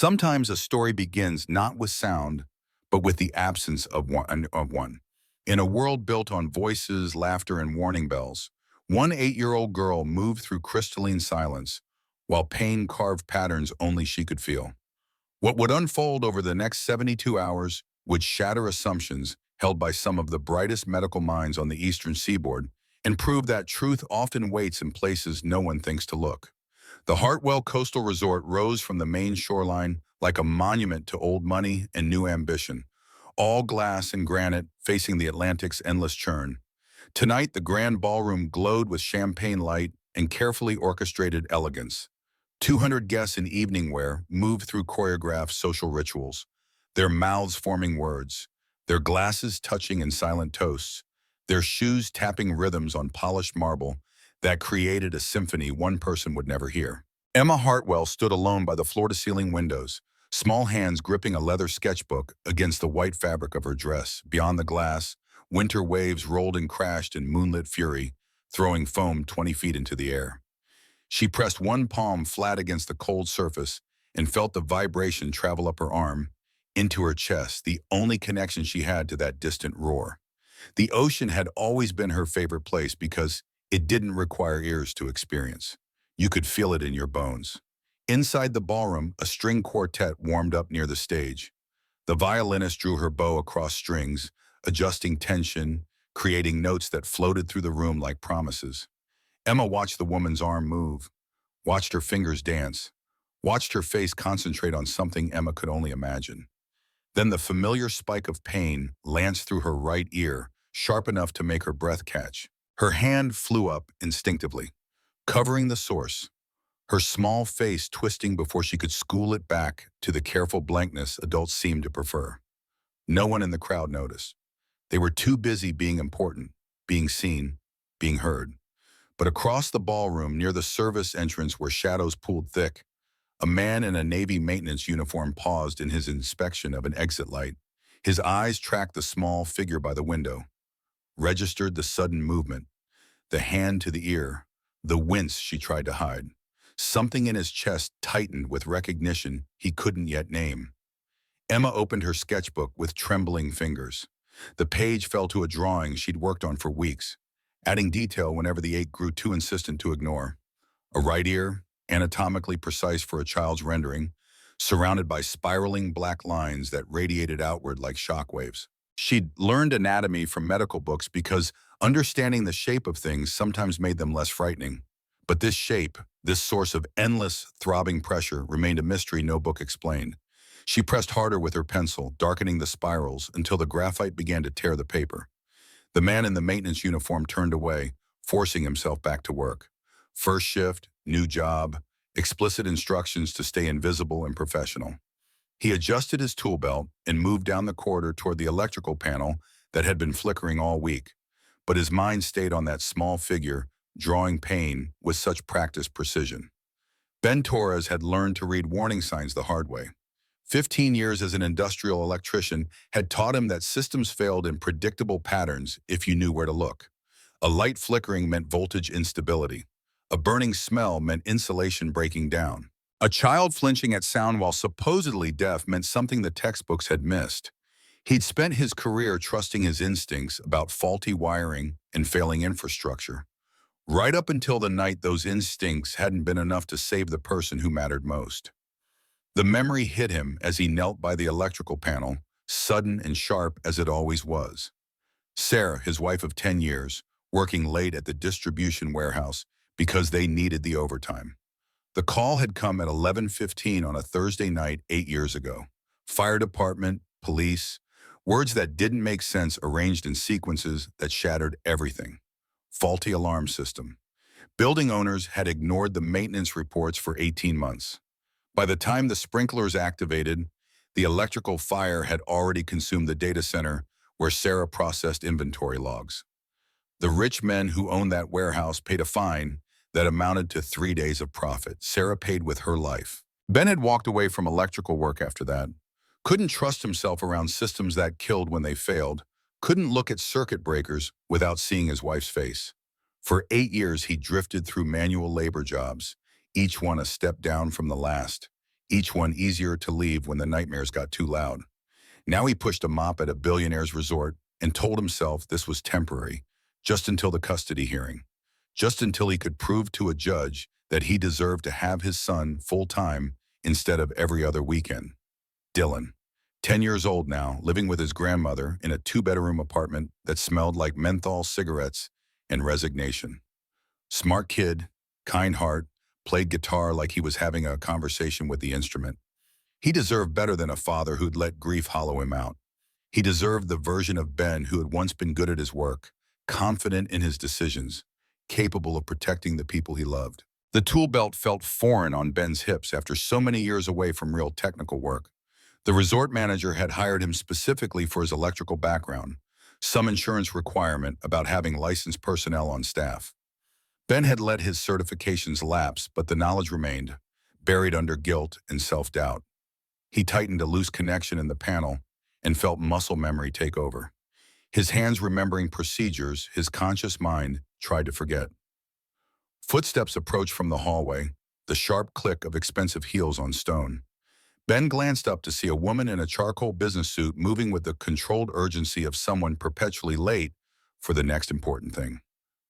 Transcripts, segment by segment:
Sometimes a story begins not with sound, but with the absence of one. In a world built on voices, laughter, and warning bells, one 8-year-old girl moved through crystalline silence, while pain carved patterns only she could feel. What would unfold over the next 72 hours would shatter assumptions held by some of the brightest medical minds on the eastern seaboard and prove that truth often waits in places no one thinks to look. The Hartwell Coastal Resort rose from the main shoreline like a monument to old money and new ambition, all glass and granite facing the Atlantic's endless churn. Tonight, the grand ballroom glowed with champagne light and carefully orchestrated elegance. 200 guests in evening wear moved through choreographed social rituals, their mouths forming words, their glasses touching in silent toasts, their shoes tapping rhythms on polished marble that created a symphony one person would never hear. Emma Hartwell stood alone by the floor-to-ceiling windows, small hands gripping a leather sketchbook against the white fabric of her dress. Beyond the glass, winter waves rolled and crashed in moonlit fury, throwing foam 20 feet into the air. She pressed one palm flat against the cold surface and felt the vibration travel up her arm, into her chest, the only connection she had to that distant roar. The ocean had always been her favorite place because it didn't require ears to experience. You could feel it in your bones. Inside the ballroom, a string quartet warmed up near the stage. The violinist drew her bow across strings, adjusting tension, creating notes that floated through the room like promises. Emma watched the woman's arm move, watched her fingers dance, watched her face concentrate on something Emma could only imagine. Then the familiar spike of pain lanced through her right ear, sharp enough to make her breath catch. Her hand flew up instinctively, covering the source, her small face twisting before she could school it back to the careful blankness adults seemed to prefer. No one in the crowd noticed. They were too busy being important, being seen, being heard. But across the ballroom, near the service entrance where shadows pooled thick, a man in a Navy maintenance uniform paused in his inspection of an exit light. His eyes tracked the small figure by the window, registered the sudden movement, the hand to the ear, the wince she tried to hide. Something in his chest tightened with recognition he couldn't yet name. Emma opened her sketchbook with trembling fingers. The page fell to a drawing she'd worked on for weeks, adding detail whenever the ache grew too insistent to ignore. A right ear, anatomically precise for a child's rendering, surrounded by spiraling black lines that radiated outward like shockwaves. She'd learned anatomy from medical books because understanding the shape of things sometimes made them less frightening. But this shape, this source of endless, throbbing pressure, remained a mystery no book explained. She pressed harder with her pencil, darkening the spirals until the graphite began to tear the paper. The man in the maintenance uniform turned away, forcing himself back to work. First shift, new job, explicit instructions to stay invisible and professional. He adjusted his tool belt and moved down the corridor toward the electrical panel that had been flickering all week. But his mind stayed on that small figure, drawing pain with such practiced precision. Ben Torres had learned to read warning signs the hard way. 15 years as an industrial electrician had taught him that systems failed in predictable patterns if you knew where to look. A light flickering meant voltage instability. A burning smell meant insulation breaking down. A child flinching at sound while supposedly deaf meant something the textbooks had missed. He'd spent his career trusting his instincts about faulty wiring and failing infrastructure, right up until the night those instincts hadn't been enough to save the person who mattered most. The memory hit him as he knelt by the electrical panel, sudden and sharp as it always was. Sarah, his wife of 10 years, working late at the distribution warehouse because they needed the overtime. The call had come at 11:15 on a Thursday night 8 years ago. Fire department, police, words that didn't make sense arranged in sequences that shattered everything. Faulty alarm system. Building owners had ignored the maintenance reports for 18 months. By the time the sprinklers activated, the electrical fire had already consumed the data center where Sarah processed inventory logs. The rich men who owned that warehouse paid a fine that amounted to 3 days of profit. Sarah paid with her life. Ben had walked away from electrical work after that. Couldn't trust himself around systems that killed when they failed. Couldn't look at circuit breakers without seeing his wife's face. For 8 years, he drifted through manual labor jobs, each one a step down from the last, each one easier to leave when the nightmares got too loud. Now he pushed a mop at a billionaire's resort and told himself this was temporary, just until the custody hearing, just until he could prove to a judge that he deserved to have his son full-time instead of every other weekend. Dylan, 10 years old now, living with his grandmother in a two-bedroom apartment that smelled like menthol cigarettes and resignation. Smart kid, kind heart, played guitar like he was having a conversation with the instrument. He deserved better than a father who'd let grief hollow him out. He deserved the version of Ben who had once been good at his work, confident in his decisions, capable of protecting the people he loved. The tool belt felt foreign on Ben's hips after so many years away from real technical work. The resort manager had hired him specifically for his electrical background, some insurance requirement about having licensed personnel on staff. Ben had let his certifications lapse, but the knowledge remained, buried under guilt and self-doubt. He tightened a loose connection in the panel and felt muscle memory take over. His hands remembering procedures his conscious mind tried to forget. Footsteps approached from the hallway, the sharp click of expensive heels on stone. Ben glanced up to see a woman in a charcoal business suit moving with the controlled urgency of someone perpetually late for the next important thing.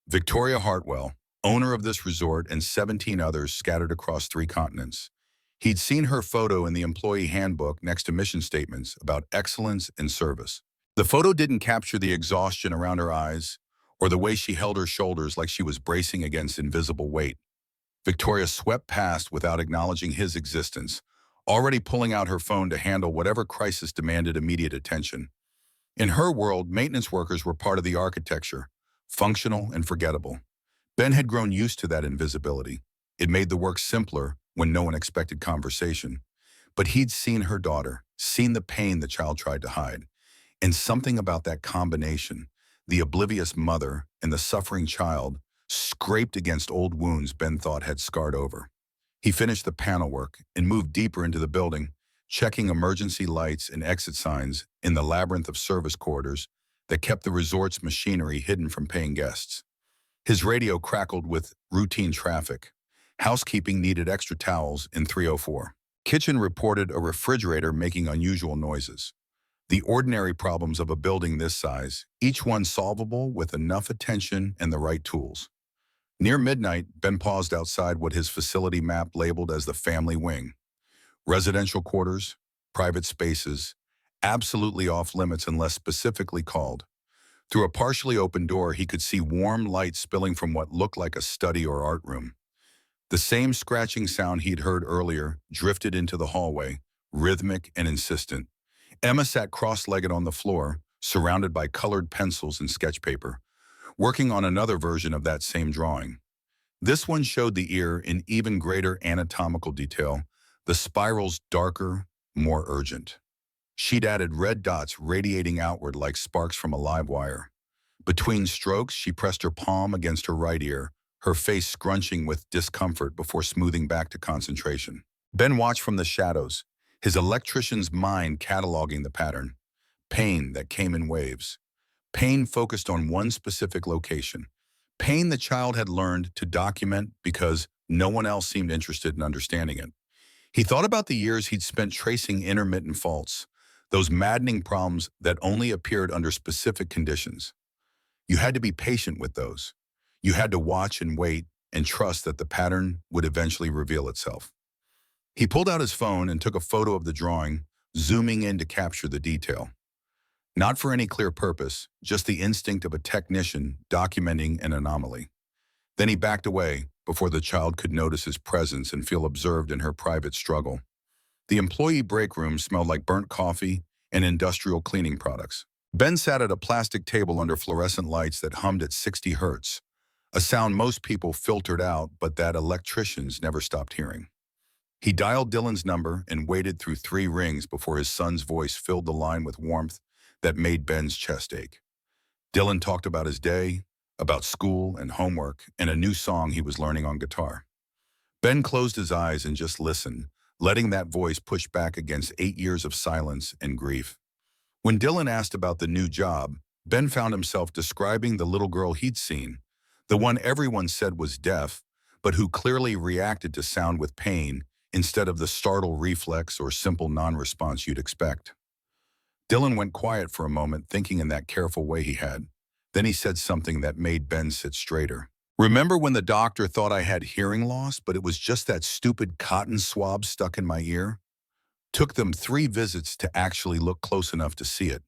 Victoria Hartwell, owner of this resort and 17 others scattered across 3 continents. He'd seen her photo in the employee handbook next to mission statements about excellence and service. The photo didn't capture the exhaustion around her eyes or the way she held her shoulders like she was bracing against invisible weight. Victoria swept past without acknowledging his existence, already pulling out her phone to handle whatever crisis demanded immediate attention. In her world, maintenance workers were part of the architecture, functional and forgettable. Ben had grown used to that invisibility. It made the work simpler when no one expected conversation. But he'd seen her daughter, seen the pain the child tried to hide. And something about that combination, the oblivious mother and the suffering child, scraped against old wounds Ben thought had scarred over. He finished the panel work and moved deeper into the building, checking emergency lights and exit signs in the labyrinth of service corridors that kept the resort's machinery hidden from paying guests. His radio crackled with routine traffic. Housekeeping needed extra towels in 304. Kitchen reported a refrigerator making unusual noises. The ordinary problems of a building this size, each one solvable with enough attention and the right tools. Near midnight, Ben paused outside what his facility map labeled as the family wing. Residential quarters, private spaces, absolutely off limits unless specifically called. Through a partially open door, he could see warm light spilling from what looked like a study or art room. The same scratching sound he'd heard earlier drifted into the hallway, rhythmic and insistent. Emma sat cross-legged on the floor, surrounded by colored pencils and sketch paper, working on another version of that same drawing. This one showed the ear in even greater anatomical detail, the spirals darker, more urgent. She'd added red dots radiating outward like sparks from a live wire. Between strokes, she pressed her palm against her right ear, her face scrunching with discomfort before smoothing back to concentration. Ben watched from the shadows, his electrician's mind cataloging the pattern. Pain that came in waves. Pain focused on one specific location. Pain the child had learned to document because no one else seemed interested in understanding it. He thought about the years he'd spent tracing intermittent faults, those maddening problems that only appeared under specific conditions. You had to be patient with those. You had to watch and wait and trust that the pattern would eventually reveal itself. He pulled out his phone and took a photo of the drawing, zooming in to capture the detail. Not for any clear purpose, just the instinct of a technician documenting an anomaly. Then he backed away before the child could notice his presence and feel observed in her private struggle. The employee break room smelled like burnt coffee and industrial cleaning products. Ben sat at a plastic table under fluorescent lights that hummed at 60 hertz, a sound most people filtered out but that electricians never stopped hearing. He dialed Dylan's number and waited through 3 rings before his son's voice filled the line with warmth that made Ben's chest ache. Dylan talked about his day, about school and homework, and a new song he was learning on guitar. Ben closed his eyes and just listened, letting that voice push back against 8 years of silence and grief. When Dylan asked about the new job, Ben found himself describing the little girl he'd seen, the one everyone said was deaf, but who clearly reacted to sound with pain instead of the startle reflex or simple non-response you'd expect. Dylan went quiet for a moment, thinking in that careful way he had. Then he said something that made Ben sit straighter. Remember when the doctor thought I had hearing loss, but it was just that stupid cotton swab stuck in my ear? Took them 3 visits to actually look close enough to see it.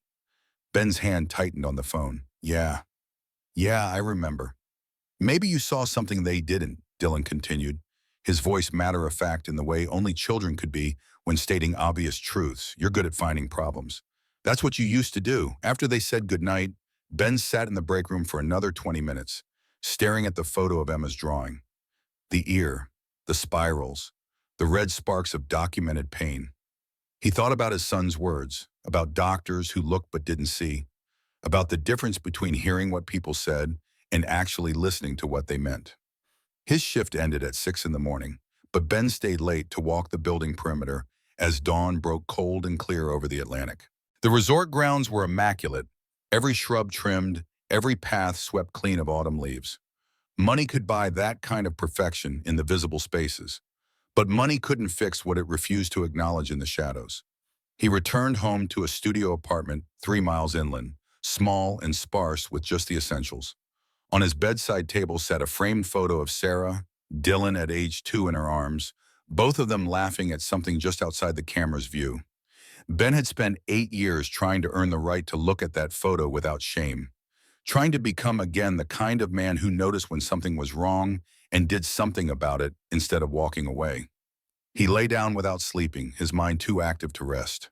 Ben's hand tightened on the phone. Yeah, I remember. Maybe you saw something they didn't, Dylan continued, his voice matter-of-fact in the way only children could be when stating obvious truths. You're good at finding problems. That's what you used to do. After they said goodnight, Ben sat in the break room for another 20 minutes, staring at the photo of Emma's drawing. The ear, the spirals, the red sparks of documented pain. He thought about his son's words, about doctors who looked but didn't see, about the difference between hearing what people said and actually listening to what they meant. His shift ended at 6 in the morning, but Ben stayed late to walk the building perimeter as dawn broke cold and clear over the Atlantic. The resort grounds were immaculate, every shrub trimmed, every path swept clean of autumn leaves. Money could buy that kind of perfection in the visible spaces, but money couldn't fix what it refused to acknowledge in the shadows. He returned home to a studio apartment 3 miles inland, small and sparse with just the essentials. On his bedside table sat a framed photo of Sarah, Dylan at age 2 in her arms, both of them laughing at something just outside the camera's view. Ben had spent 8 years trying to earn the right to look at that photo without shame, trying to become again the kind of man who noticed when something was wrong and did something about it instead of walking away. He lay down without sleeping, his mind too active to rest.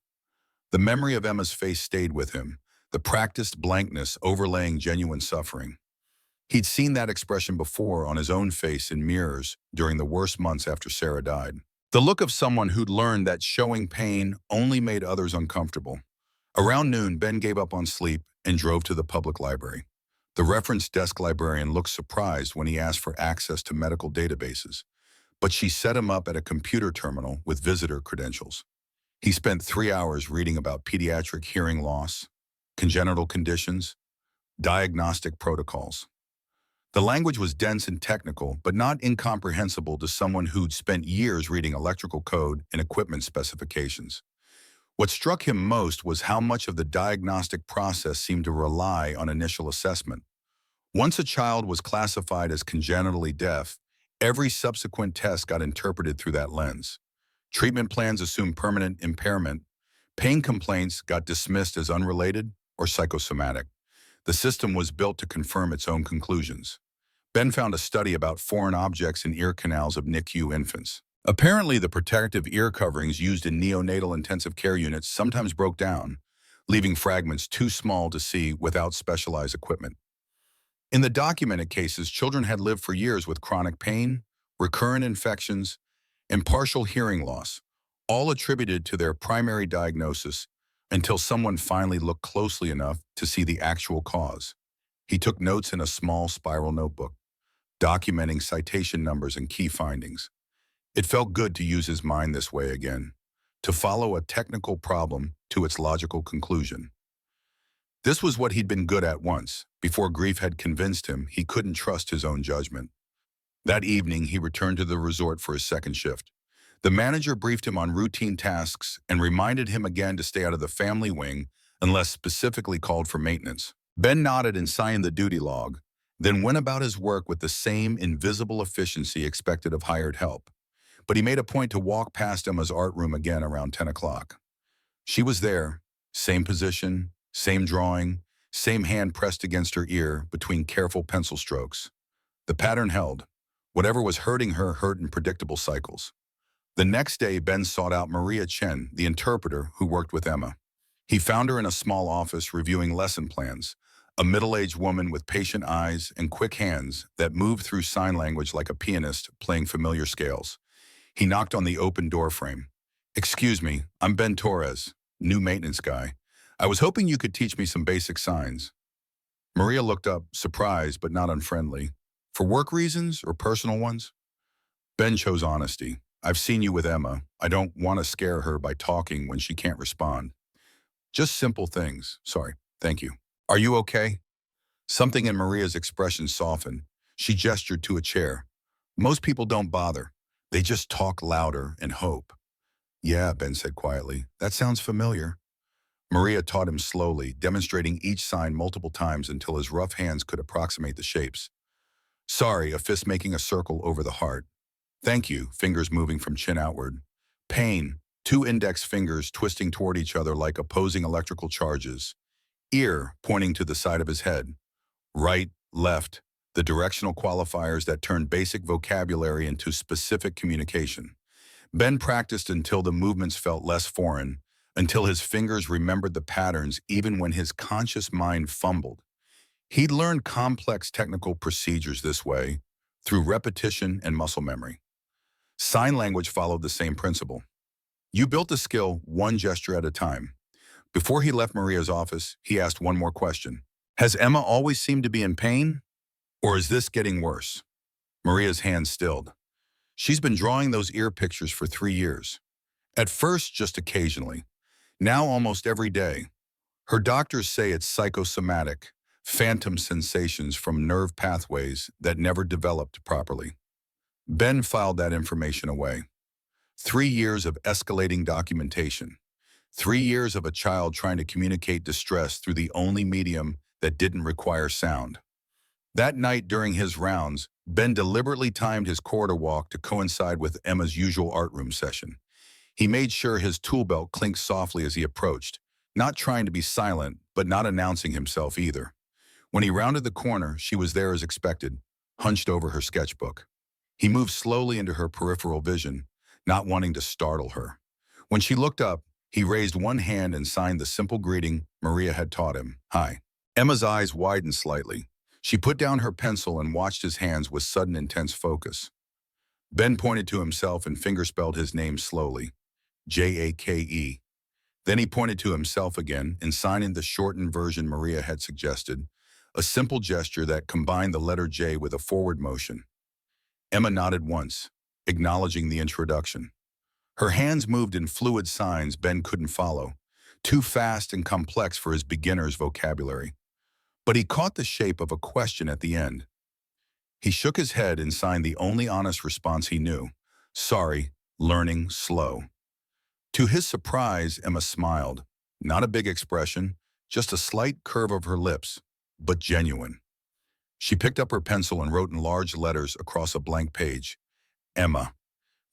The memory of Emma's face stayed with him, the practiced blankness overlaying genuine suffering. He'd seen that expression before on his own face in mirrors during the worst months after Sarah died. The look of someone who'd learned that showing pain only made others uncomfortable. Around noon, Ben gave up on sleep and drove to the public library. The reference desk librarian looked surprised when he asked for access to medical databases, but she set him up at a computer terminal with visitor credentials. He spent 3 hours reading about pediatric hearing loss, congenital conditions, diagnostic protocols. The language was dense and technical, but not incomprehensible to someone who'd spent years reading electrical code and equipment specifications. What struck him most was how much of the diagnostic process seemed to rely on initial assessment. Once a child was classified as congenitally deaf, every subsequent test got interpreted through that lens. Treatment plans assumed permanent impairment. Pain complaints got dismissed as unrelated or psychosomatic. The system was built to confirm its own conclusions. Ben found a study about foreign objects in ear canals of NICU infants. Apparently, the protective ear coverings used in neonatal intensive care units sometimes broke down, leaving fragments too small to see without specialized equipment. In the documented cases, children had lived for years with chronic pain, recurrent infections, and partial hearing loss, all attributed to their primary diagnosis until someone finally looked closely enough to see the actual cause. He took notes in a small spiral notebook, documenting citation numbers and key findings. It felt good to use his mind this way again, to follow a technical problem to its logical conclusion. This was what he'd been good at once, before grief had convinced him he couldn't trust his own judgment. That evening, he returned to the resort for his second shift. The manager briefed him on routine tasks and reminded him again to stay out of the family wing unless specifically called for maintenance. Ben nodded and signed the duty log, then went about his work with the same invisible efficiency expected of hired help. But he made a point to walk past Emma's art room again around 10 o'clock. She was there, same position, same drawing, same hand pressed against her ear between careful pencil strokes. The pattern held. Whatever was hurting her hurt in predictable cycles. The next day, Ben sought out Maria Chen, the interpreter who worked with Emma. He found her in a small office reviewing lesson plans, a middle-aged woman with patient eyes and quick hands that moved through sign language like a pianist playing familiar scales. He knocked on the open door frame. "Excuse me, I'm Ben Torres, new maintenance guy. I was hoping you could teach me some basic signs." Maria looked up, surprised but not unfriendly. "For work reasons or personal ones?" Ben chose honesty. "I've seen you with Emma. I don't want to scare her by talking when she can't respond. Just simple things. Sorry. Thank you. Are you okay?" Something in Maria's expression softened. She gestured to a chair. "Most people don't bother. They just talk louder and hope. Yeah, Ben said quietly. That sounds familiar. Maria taught him slowly, demonstrating each sign multiple times until his rough hands could approximate the shapes. Sorry, a fist making a circle over the heart. Thank you, fingers moving from chin outward. Pain, two index fingers twisting toward each other like opposing electrical charges. Ear, pointing to the side of his head. Right, left, the directional qualifiers that turn basic vocabulary into specific communication. Ben practiced until the movements felt less foreign, until his fingers remembered the patterns even when his conscious mind fumbled. He'd learned complex technical procedures this way, through repetition and muscle memory. Sign language followed the same principle. You built the skill one gesture at a time. Before he left Maria's office, he asked one more question. Has Emma always seemed to be in pain? Or is this getting worse? Maria's hand stilled. She's been drawing those ear pictures for 3 years. At first, just occasionally. Now almost every day. Her doctors say it's psychosomatic, phantom sensations from nerve pathways that never developed properly. Ben filed that information away. 3 years of escalating documentation. 3 years of a child trying to communicate distress through the only medium that didn't require sound. That night during his rounds, Ben deliberately timed his corridor walk to coincide with Emma's usual art room session. He made sure his tool belt clinked softly as he approached, not trying to be silent, but not announcing himself either. When he rounded the corner, she was there as expected, hunched over her sketchbook. He moved slowly into her peripheral vision, not wanting to startle her. When she looked up, he raised one hand and signed the simple greeting Maria had taught him, "Hi." Emma's eyes widened slightly. She put down her pencil and watched his hands with sudden intense focus. Ben pointed to himself and fingerspelled his name slowly, Jake. Then he pointed to himself again and signed the shortened version Maria had suggested, a simple gesture that combined the letter J with a forward motion. Emma nodded once, acknowledging the introduction. Her hands moved in fluid signs Ben couldn't follow, too fast and complex for his beginner's vocabulary. But he caught the shape of a question at the end. He shook his head and signed the only honest response he knew. Sorry, learning slow. To his surprise, Emma smiled. Not a big expression, just a slight curve of her lips, but genuine. She picked up her pencil and wrote in large letters across a blank page, Emma.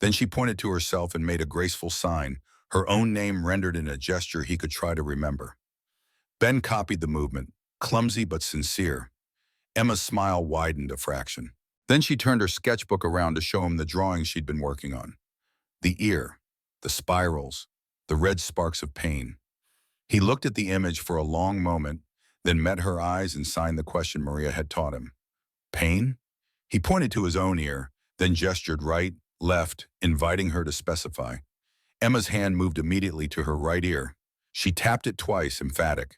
Then she pointed to herself and made a graceful sign, her own name rendered in a gesture he could try to remember. Ben copied the movement, clumsy but sincere. Emma's smile widened a fraction. Then she turned her sketchbook around to show him the drawings she'd been working on. The ear, the spirals, the red sparks of pain. He looked at the image for a long moment, then met her eyes and signed the question Maria had taught him. Pain? He pointed to his own ear, then gestured right, left, inviting her to specify. Emma's hand moved immediately to her right ear. She tapped it twice, emphatic.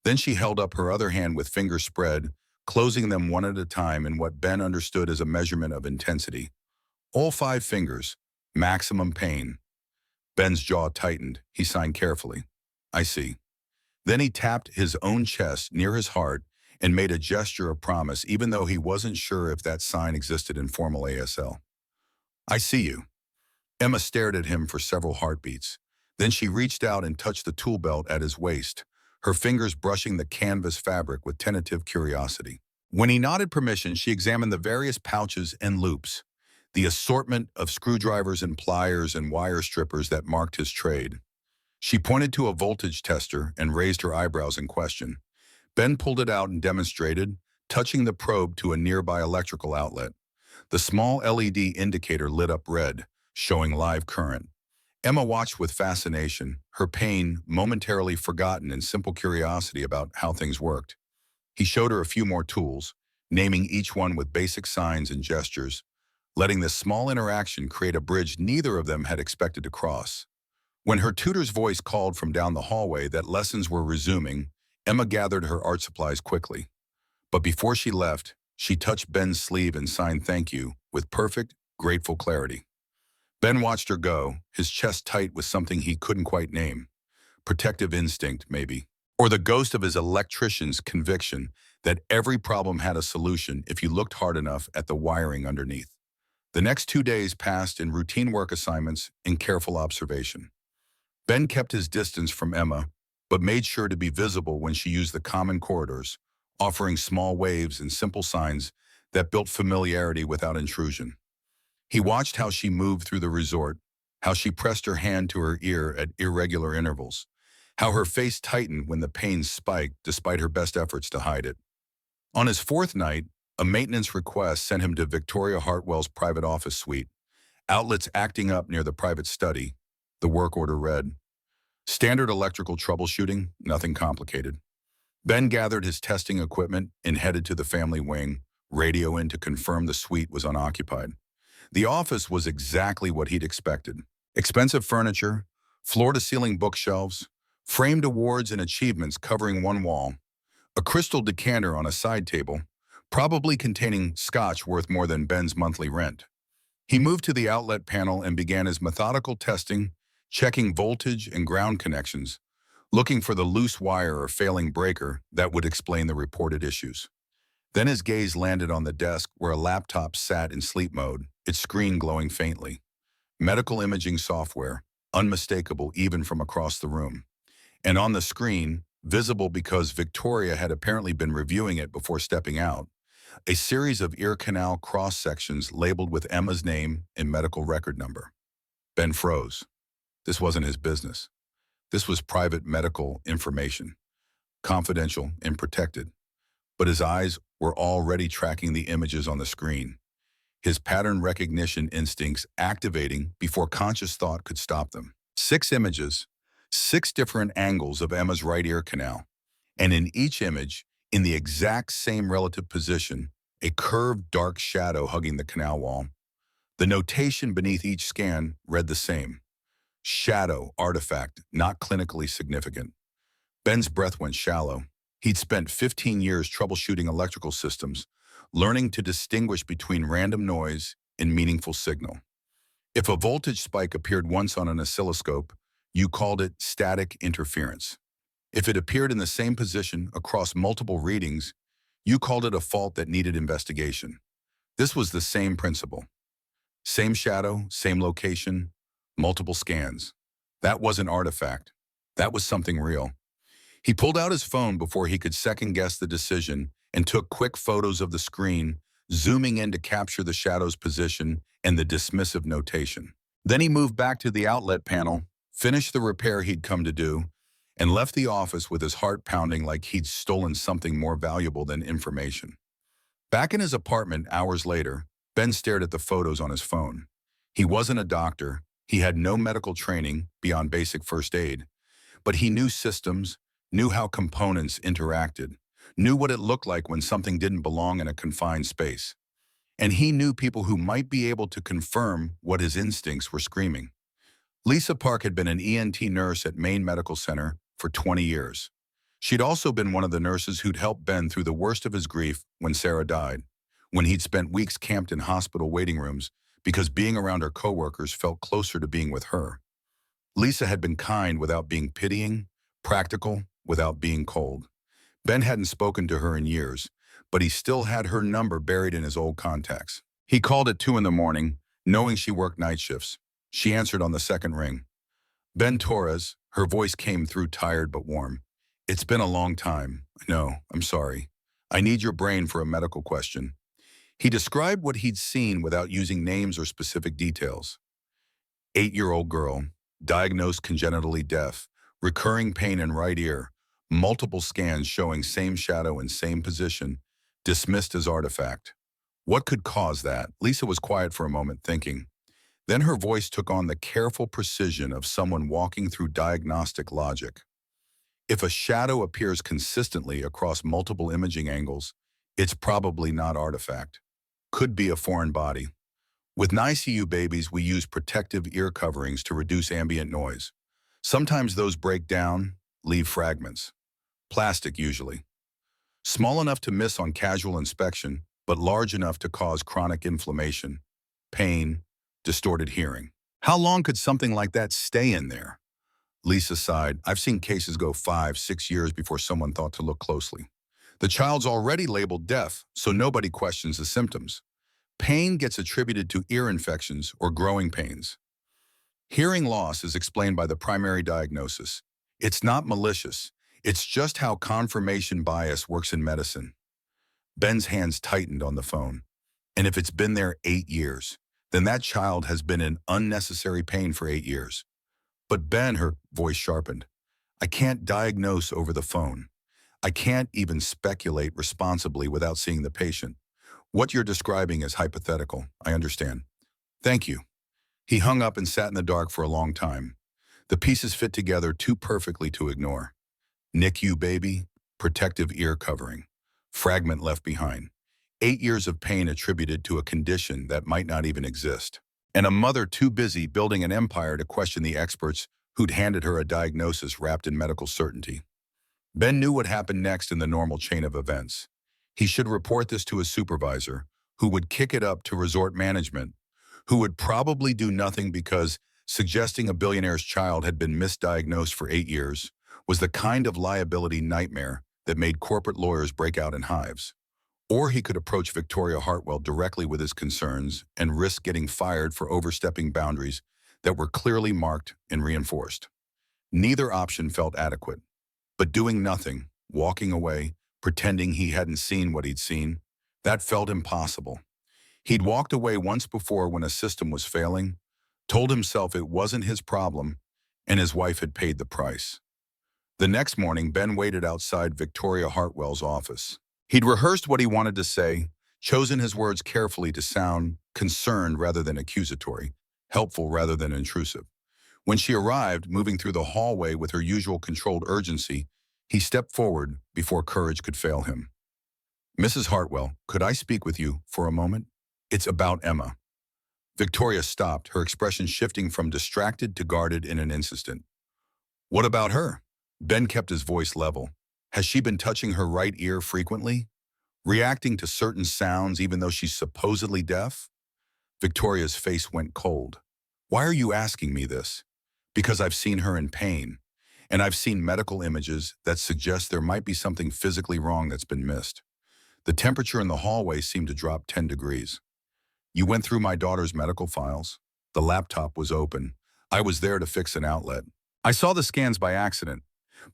Then she held up her other hand with fingers spread, closing them one at a time in what Ben understood as a measurement of intensity. All 5 fingers, maximum pain. Ben's jaw tightened. He signed carefully. I see. Then he tapped his own chest near his heart and made a gesture of promise, even though he wasn't sure if that sign existed in formal ASL. I see you. Emma stared at him for several heartbeats. Then she reached out and touched the tool belt at his waist, her fingers brushing the canvas fabric with tentative curiosity. When he nodded permission, she examined the various pouches and loops, the assortment of screwdrivers and pliers and wire strippers that marked his trade. She pointed to a voltage tester and raised her eyebrows in question. Ben pulled it out and demonstrated, touching the probe to a nearby electrical outlet. The small LED indicator lit up red, showing live current. Emma watched with fascination, her pain momentarily forgotten in simple curiosity about how things worked. He showed her a few more tools, naming each one with basic signs and gestures, letting this small interaction create a bridge neither of them had expected to cross. When her tutor's voice called from down the hallway that lessons were resuming, Emma gathered her art supplies quickly. But before she left, she touched Ben's sleeve and signed thank you with perfect, grateful clarity. Ben watched her go, his chest tight with something he couldn't quite name. Protective instinct, maybe. Or the ghost of his electrician's conviction that every problem had a solution if you looked hard enough at the wiring underneath. The next 2 days passed in routine work assignments and careful observation. Ben kept his distance from Emma, but made sure to be visible when she used the common corridors, offering small waves and simple signs that built familiarity without intrusion. He watched how she moved through the resort, how she pressed her hand to her ear at irregular intervals, how her face tightened when the pain spiked despite her best efforts to hide it. On his fourth night, a maintenance request sent him to Victoria Hartwell's private office suite, outlets acting up near the private study. The work order read, "Standard electrical troubleshooting, nothing complicated." Ben gathered his testing equipment and headed to the family wing, radio in to confirm the suite was unoccupied. The office was exactly what he'd expected. Expensive furniture, floor-to-ceiling bookshelves, framed awards and achievements covering one wall, a crystal decanter on a side table, probably containing scotch worth more than Ben's monthly rent. He moved to the outlet panel and began his methodical testing, checking voltage and ground connections, looking for the loose wire or failing breaker that would explain the reported issues. Then his gaze landed on the desk where a laptop sat in sleep mode, its screen glowing faintly. Medical imaging software, unmistakable even from across the room. And on the screen, visible because Victoria had apparently been reviewing it before stepping out, a series of ear canal cross-sections labeled with Emma's name and medical record number. Ben froze. This wasn't his business. This was private medical information, confidential and protected. But his eyes were already tracking the images on the screen, his pattern recognition instincts activating before conscious thought could stop them. 6 images, 6 different angles of Emma's right ear canal, and in each image, in the exact same relative position, a curved dark shadow hugging the canal wall. The notation beneath each scan read the same: shadow artifact, not clinically significant. Ben's breath went shallow. He'd spent 15 years troubleshooting electrical systems, learning to distinguish between random noise and meaningful signal. If a voltage spike appeared once on an oscilloscope, you called it static interference. If it appeared in the same position across multiple readings, you called it a fault that needed investigation. This was the same principle. Same shadow, same location, multiple scans. That wasn't artifact. That was something real. He pulled out his phone before he could second-guess the decision and took quick photos of the screen, zooming in to capture the shadow's position and the dismissive notation. Then he moved back to the outlet panel, finished the repair he'd come to do, and left the office with his heart pounding like he'd stolen something more valuable than information. Back in his apartment hours later, Ben stared at the photos on his phone. He wasn't a doctor. He had no medical training beyond basic first aid, but he knew systems, knew how components interacted, knew what it looked like when something didn't belong in a confined space. And he knew people who might be able to confirm what his instincts were screaming. Lisa Park had been an ENT nurse at Maine Medical Center for 20 years. She'd also been one of the nurses who'd helped Ben through the worst of his grief when Sarah died, when he'd spent weeks camped in hospital waiting rooms because being around her coworkers felt closer to being with her. Lisa had been kind without being pitying, practical without being cold. Ben hadn't spoken to her in years, but he still had her number buried in his old contacts. He called at 2 in the morning, knowing she worked night shifts. She answered on the second ring. Ben Torres, her voice came through tired but warm. "It's been a long time. No, I'm sorry. I need your brain for a medical question." He described what he'd seen without using names or specific details. 8-year-old girl, diagnosed congenitally deaf, recurring pain in right ear, multiple scans showing same shadow and same position, dismissed as artifact. What could cause that? Lisa was quiet for a moment, thinking. Then her voice took on the careful precision of someone walking through diagnostic logic. If a shadow appears consistently across multiple imaging angles, it's probably not artifact. Could be a foreign body. With NICU babies, we use protective ear coverings to reduce ambient noise. Sometimes those break down, leave fragments. Plastic usually. Small enough to miss on casual inspection, but large enough to cause chronic inflammation, pain, distorted hearing. How long could something like that stay in there? Lisa sighed. I've seen cases go 5, 6 years before someone thought to look closely. The child's already labeled deaf, so nobody questions the symptoms. Pain gets attributed to ear infections or growing pains. Hearing loss is explained by the primary diagnosis. It's not malicious. It's just how confirmation bias works in medicine. Ben's hands tightened on the phone. And if it's been there 8 years, then that child has been in unnecessary pain for 8 years. But Ben, her voice sharpened, I can't diagnose over the phone. I can't even speculate responsibly without seeing the patient. What you're describing is hypothetical. I understand. Thank you. He hung up and sat in the dark for a long time. The pieces fit together too perfectly to ignore. NICU baby, protective ear covering, fragment left behind. 8 years of pain attributed to a condition that might not even exist. And a mother too busy building an empire to question the experts who'd handed her a diagnosis wrapped in medical certainty. Ben knew what happened next in the normal chain of events. He should report this to his supervisor, who would kick it up to resort management, who would probably do nothing because suggesting a billionaire's child had been misdiagnosed for 8 years was the kind of liability nightmare that made corporate lawyers break out in hives. Or he could approach Victoria Hartwell directly with his concerns and risk getting fired for overstepping boundaries that were clearly marked and reinforced. Neither option felt adequate. But doing nothing, walking away, pretending he hadn't seen what he'd seen, that felt impossible. He'd walked away once before when a system was failing, told himself it wasn't his problem, and his wife had paid the price. The next morning, Ben waited outside Victoria Hartwell's office. He'd rehearsed what he wanted to say, chosen his words carefully to sound concerned rather than accusatory, helpful rather than intrusive. When she arrived, moving through the hallway with her usual controlled urgency, he stepped forward before courage could fail him. Mrs. Hartwell, could I speak with you for a moment? It's about Emma. Victoria stopped, her expression shifting from distracted to guarded in an instant. What about her? Ben kept his voice level. Has she been touching her right ear frequently? Reacting to certain sounds even though she's supposedly deaf? Victoria's face went cold. Why are you asking me this? Because I've seen her in pain, and I've seen medical images that suggest there might be something physically wrong that's been missed. The temperature in the hallway seemed to drop 10 degrees. You went through my daughter's medical files. The laptop was open. I was there to fix an outlet. I saw the scans by accident.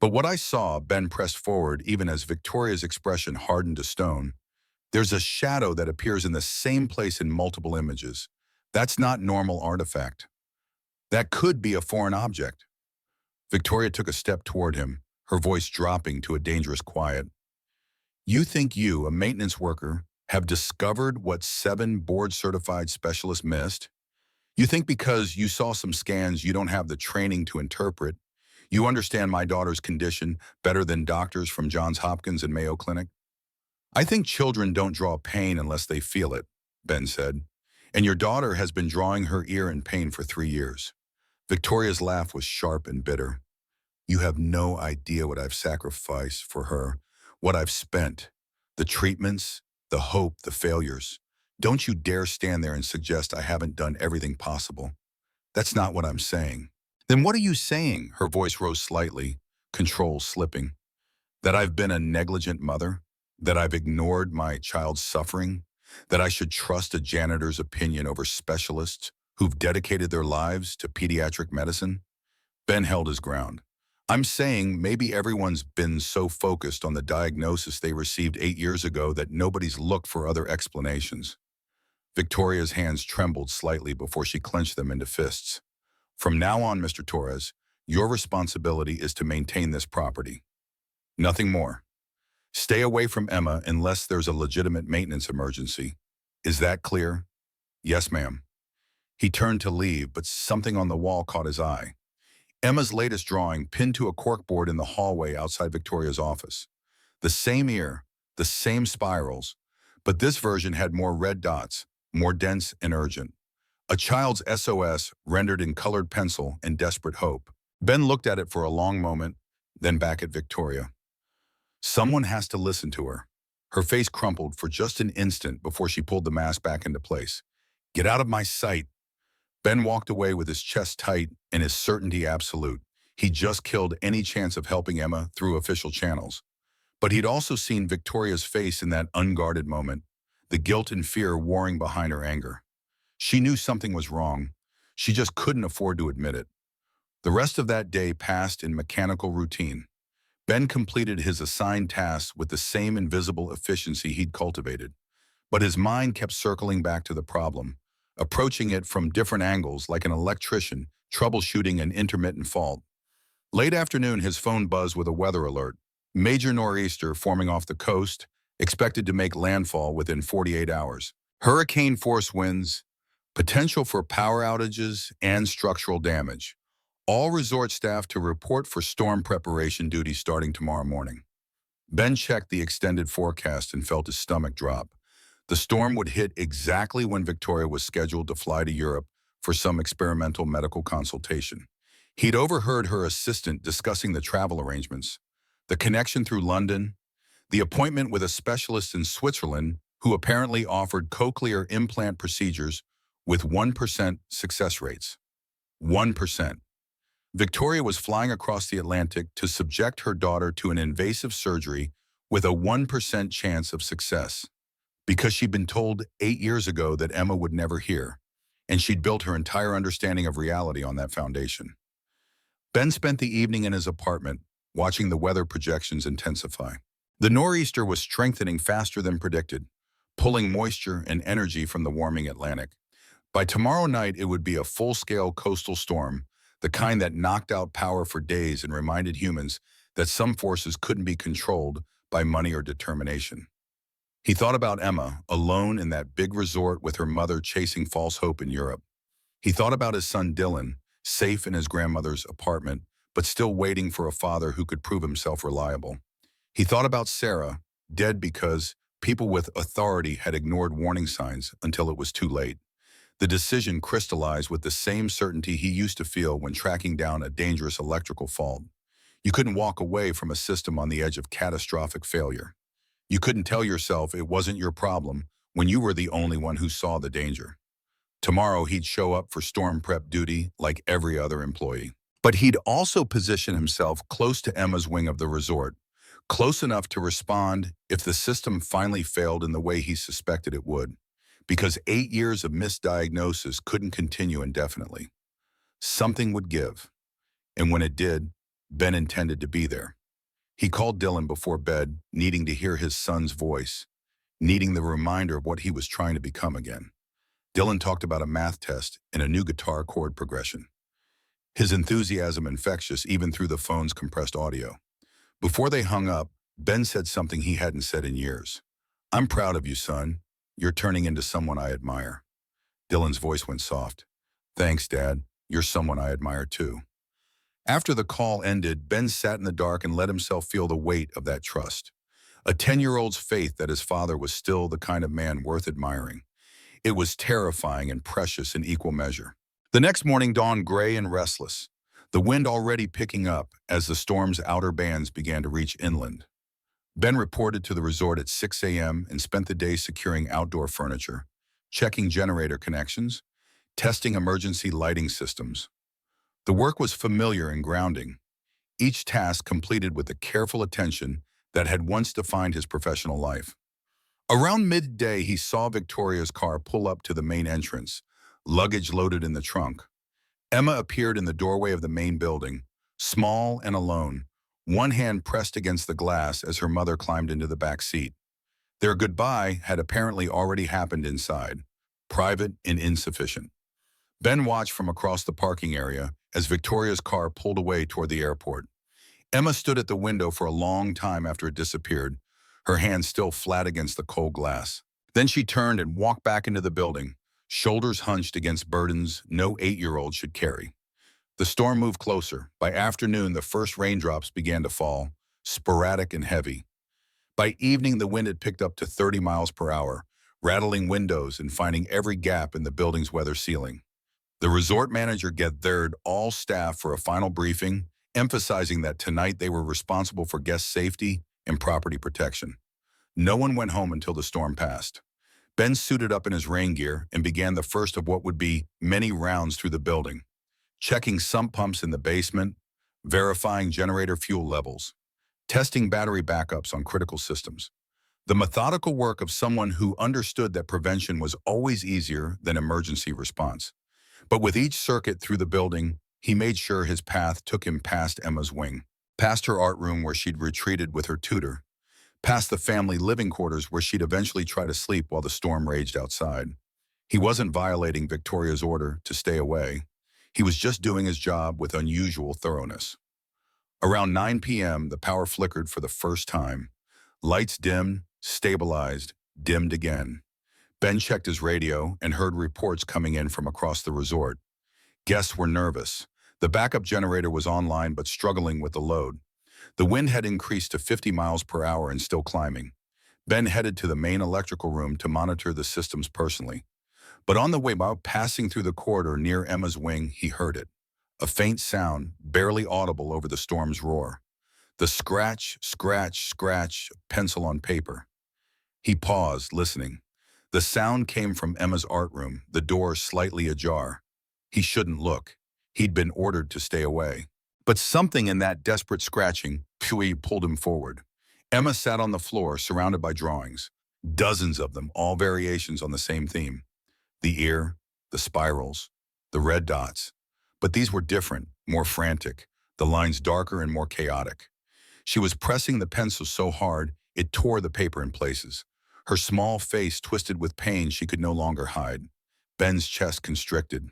But what I saw, Ben pressed forward even as Victoria's expression hardened to stone. There's a shadow that appears in the same place in multiple images. That's not normal artifact. That could be a foreign object. Victoria took a step toward him, her voice dropping to a dangerous quiet. You think you, a maintenance worker, have discovered what 7 board-certified specialists missed? You think because you saw some scans you don't have the training to interpret? You understand my daughter's condition better than doctors from Johns Hopkins and Mayo Clinic? I think children don't draw pain unless they feel it, Ben said. And your daughter has been drawing her ear in pain for 3 years. Victoria's laugh was sharp and bitter. You have no idea what I've sacrificed for her, what I've spent, the treatments, the hope, the failures. Don't you dare stand there and suggest I haven't done everything possible. That's not what I'm saying. Then what are you saying? Her voice rose slightly, control slipping. That I've been a negligent mother? That I've ignored my child's suffering? That I should trust a janitor's opinion over specialists who've dedicated their lives to pediatric medicine? Ben held his ground. I'm saying maybe everyone's been so focused on the diagnosis they received 8 years ago that nobody's looked for other explanations. Victoria's hands trembled slightly before she clenched them into fists. From now on, Mr. Torres, your responsibility is to maintain this property. Nothing more. Stay away from Emma unless there's a legitimate maintenance emergency. Is that clear? Yes, ma'am. He turned to leave, but something on the wall caught his eye. Emma's latest drawing pinned to a corkboard in the hallway outside Victoria's office. The same ear, the same spirals, but this version had more red dots, more dense and urgent. A child's SOS rendered in colored pencil and desperate hope. Ben looked at it for a long moment, then back at Victoria. Someone has to listen to her. Her face crumpled for just an instant before she pulled the mask back into place. Get out of my sight. Ben walked away with his chest tight and his certainty absolute. He'd just killed any chance of helping Emma through official channels. But he'd also seen Victoria's face in that unguarded moment, the guilt and fear warring behind her anger. She knew something was wrong. She just couldn't afford to admit it. The rest of that day passed in mechanical routine. Ben completed his assigned tasks with the same invisible efficiency he'd cultivated. But his mind kept circling back to the problem, approaching it from different angles like an electrician troubleshooting an intermittent fault. Late afternoon, his phone buzzed with a weather alert. Major nor'easter forming off the coast, expected to make landfall within 48 hours. Hurricane force winds, potential for power outages, and structural damage. All resort staff to report for storm preparation duty starting tomorrow morning. Ben checked the extended forecast and felt his stomach drop. The storm would hit exactly when Victoria was scheduled to fly to Europe for some experimental medical consultation. He'd overheard her assistant discussing the travel arrangements, the connection through London, the appointment with a specialist in Switzerland who apparently offered cochlear implant procedures with 1% success rates. 1%. Victoria was flying across the Atlantic to subject her daughter to an invasive surgery with a 1% chance of success, because she'd been told 8 years ago that Emma would never hear, and she'd built her entire understanding of reality on that foundation. Ben spent the evening in his apartment, watching the weather projections intensify. The nor'easter was strengthening faster than predicted, pulling moisture and energy from the warming Atlantic. By tomorrow night, it would be a full-scale coastal storm, the kind that knocked out power for days and reminded humans that some forces couldn't be controlled by money or determination. He thought about Emma, alone in that big resort with her mother chasing false hope in Europe. He thought about his son Dylan, safe in his grandmother's apartment, but still waiting for a father who could prove himself reliable. He thought about Sarah, dead because people with authority had ignored warning signs until it was too late. The decision crystallized with the same certainty he used to feel when tracking down a dangerous electrical fault. You couldn't walk away from a system on the edge of catastrophic failure. You couldn't tell yourself it wasn't your problem when you were the only one who saw the danger. Tomorrow he'd show up for storm prep duty like every other employee. But he'd also position himself close to Emma's wing of the resort, close enough to respond if the system finally failed in the way he suspected it would, because 8 years of misdiagnosis couldn't continue indefinitely. Something would give, and when it did, Ben intended to be there. He called Dylan before bed, needing to hear his son's voice, needing the reminder of what he was trying to become again. Dylan talked about a math test and a new guitar chord progression. His enthusiasm infectious even through the phone's compressed audio. Before they hung up, Ben said something he hadn't said in years. "I'm proud of you, son. You're turning into someone I admire." Dylan's voice went soft. "Thanks, Dad. You're someone I admire too." After the call ended, Ben sat in the dark and let himself feel the weight of that trust. A 10-year-old's faith that his father was still the kind of man worth admiring. It was terrifying and precious in equal measure. The next morning dawned gray and restless, the wind already picking up as the storm's outer bands began to reach inland. Ben reported to the resort at 6 a.m. and spent the day securing outdoor furniture, checking generator connections, testing emergency lighting systems. The work was familiar and grounding, each task completed with the careful attention that had once defined his professional life. Around midday, he saw Victoria's car pull up to the main entrance, luggage loaded in the trunk. Emma appeared in the doorway of the main building, small and alone, one hand pressed against the glass as her mother climbed into the back seat. Their goodbye had apparently already happened inside, private and insufficient. Ben watched from across the parking area as Victoria's car pulled away toward the airport. Emma stood at the window for a long time after it disappeared, her hands still flat against the cold glass. Then she turned and walked back into the building, shoulders hunched against burdens no 8-year-old should carry. The storm moved closer. By afternoon, the first raindrops began to fall, sporadic and heavy. By evening, the wind had picked up to 30 miles per hour, rattling windows and finding every gap in the building's weather ceiling. The resort manager gathered all staff for a final briefing, emphasizing that tonight they were responsible for guest safety and property protection. No one went home until the storm passed. Ben suited up in his rain gear and began the first of what would be many rounds through the building, checking sump pumps in the basement, verifying generator fuel levels, testing battery backups on critical systems. The methodical work of someone who understood that prevention was always easier than emergency response. But with each circuit through the building, he made sure his path took him past Emma's wing, past her art room where she'd retreated with her tutor, past the family living quarters where she'd eventually try to sleep while the storm raged outside. He wasn't violating Victoria's order to stay away. He was just doing his job with unusual thoroughness. Around 9 p.m., the power flickered for the first time. Lights dimmed, stabilized, dimmed again. Ben checked his radio and heard reports coming in from across the resort. Guests were nervous. The backup generator was online but struggling with the load. The wind had increased to 50 miles per hour and still climbing. Ben headed to the main electrical room to monitor the systems personally. But on the way while passing through the corridor near Emma's wing, he heard it. A faint sound, barely audible over the storm's roar. The scratch, scratch, scratch of pencil on paper. He paused, listening. The sound came from Emma's art room, the door slightly ajar. He shouldn't look. He'd been ordered to stay away. But something in that desperate scratching pulled him forward. Emma sat on the floor, surrounded by drawings. Dozens of them, all variations on the same theme. The ear, the spirals, the red dots. But these were different, more frantic, the lines darker and more chaotic. She was pressing the pencil so hard, it tore the paper in places. Her small face twisted with pain she could no longer hide. Ben's chest constricted.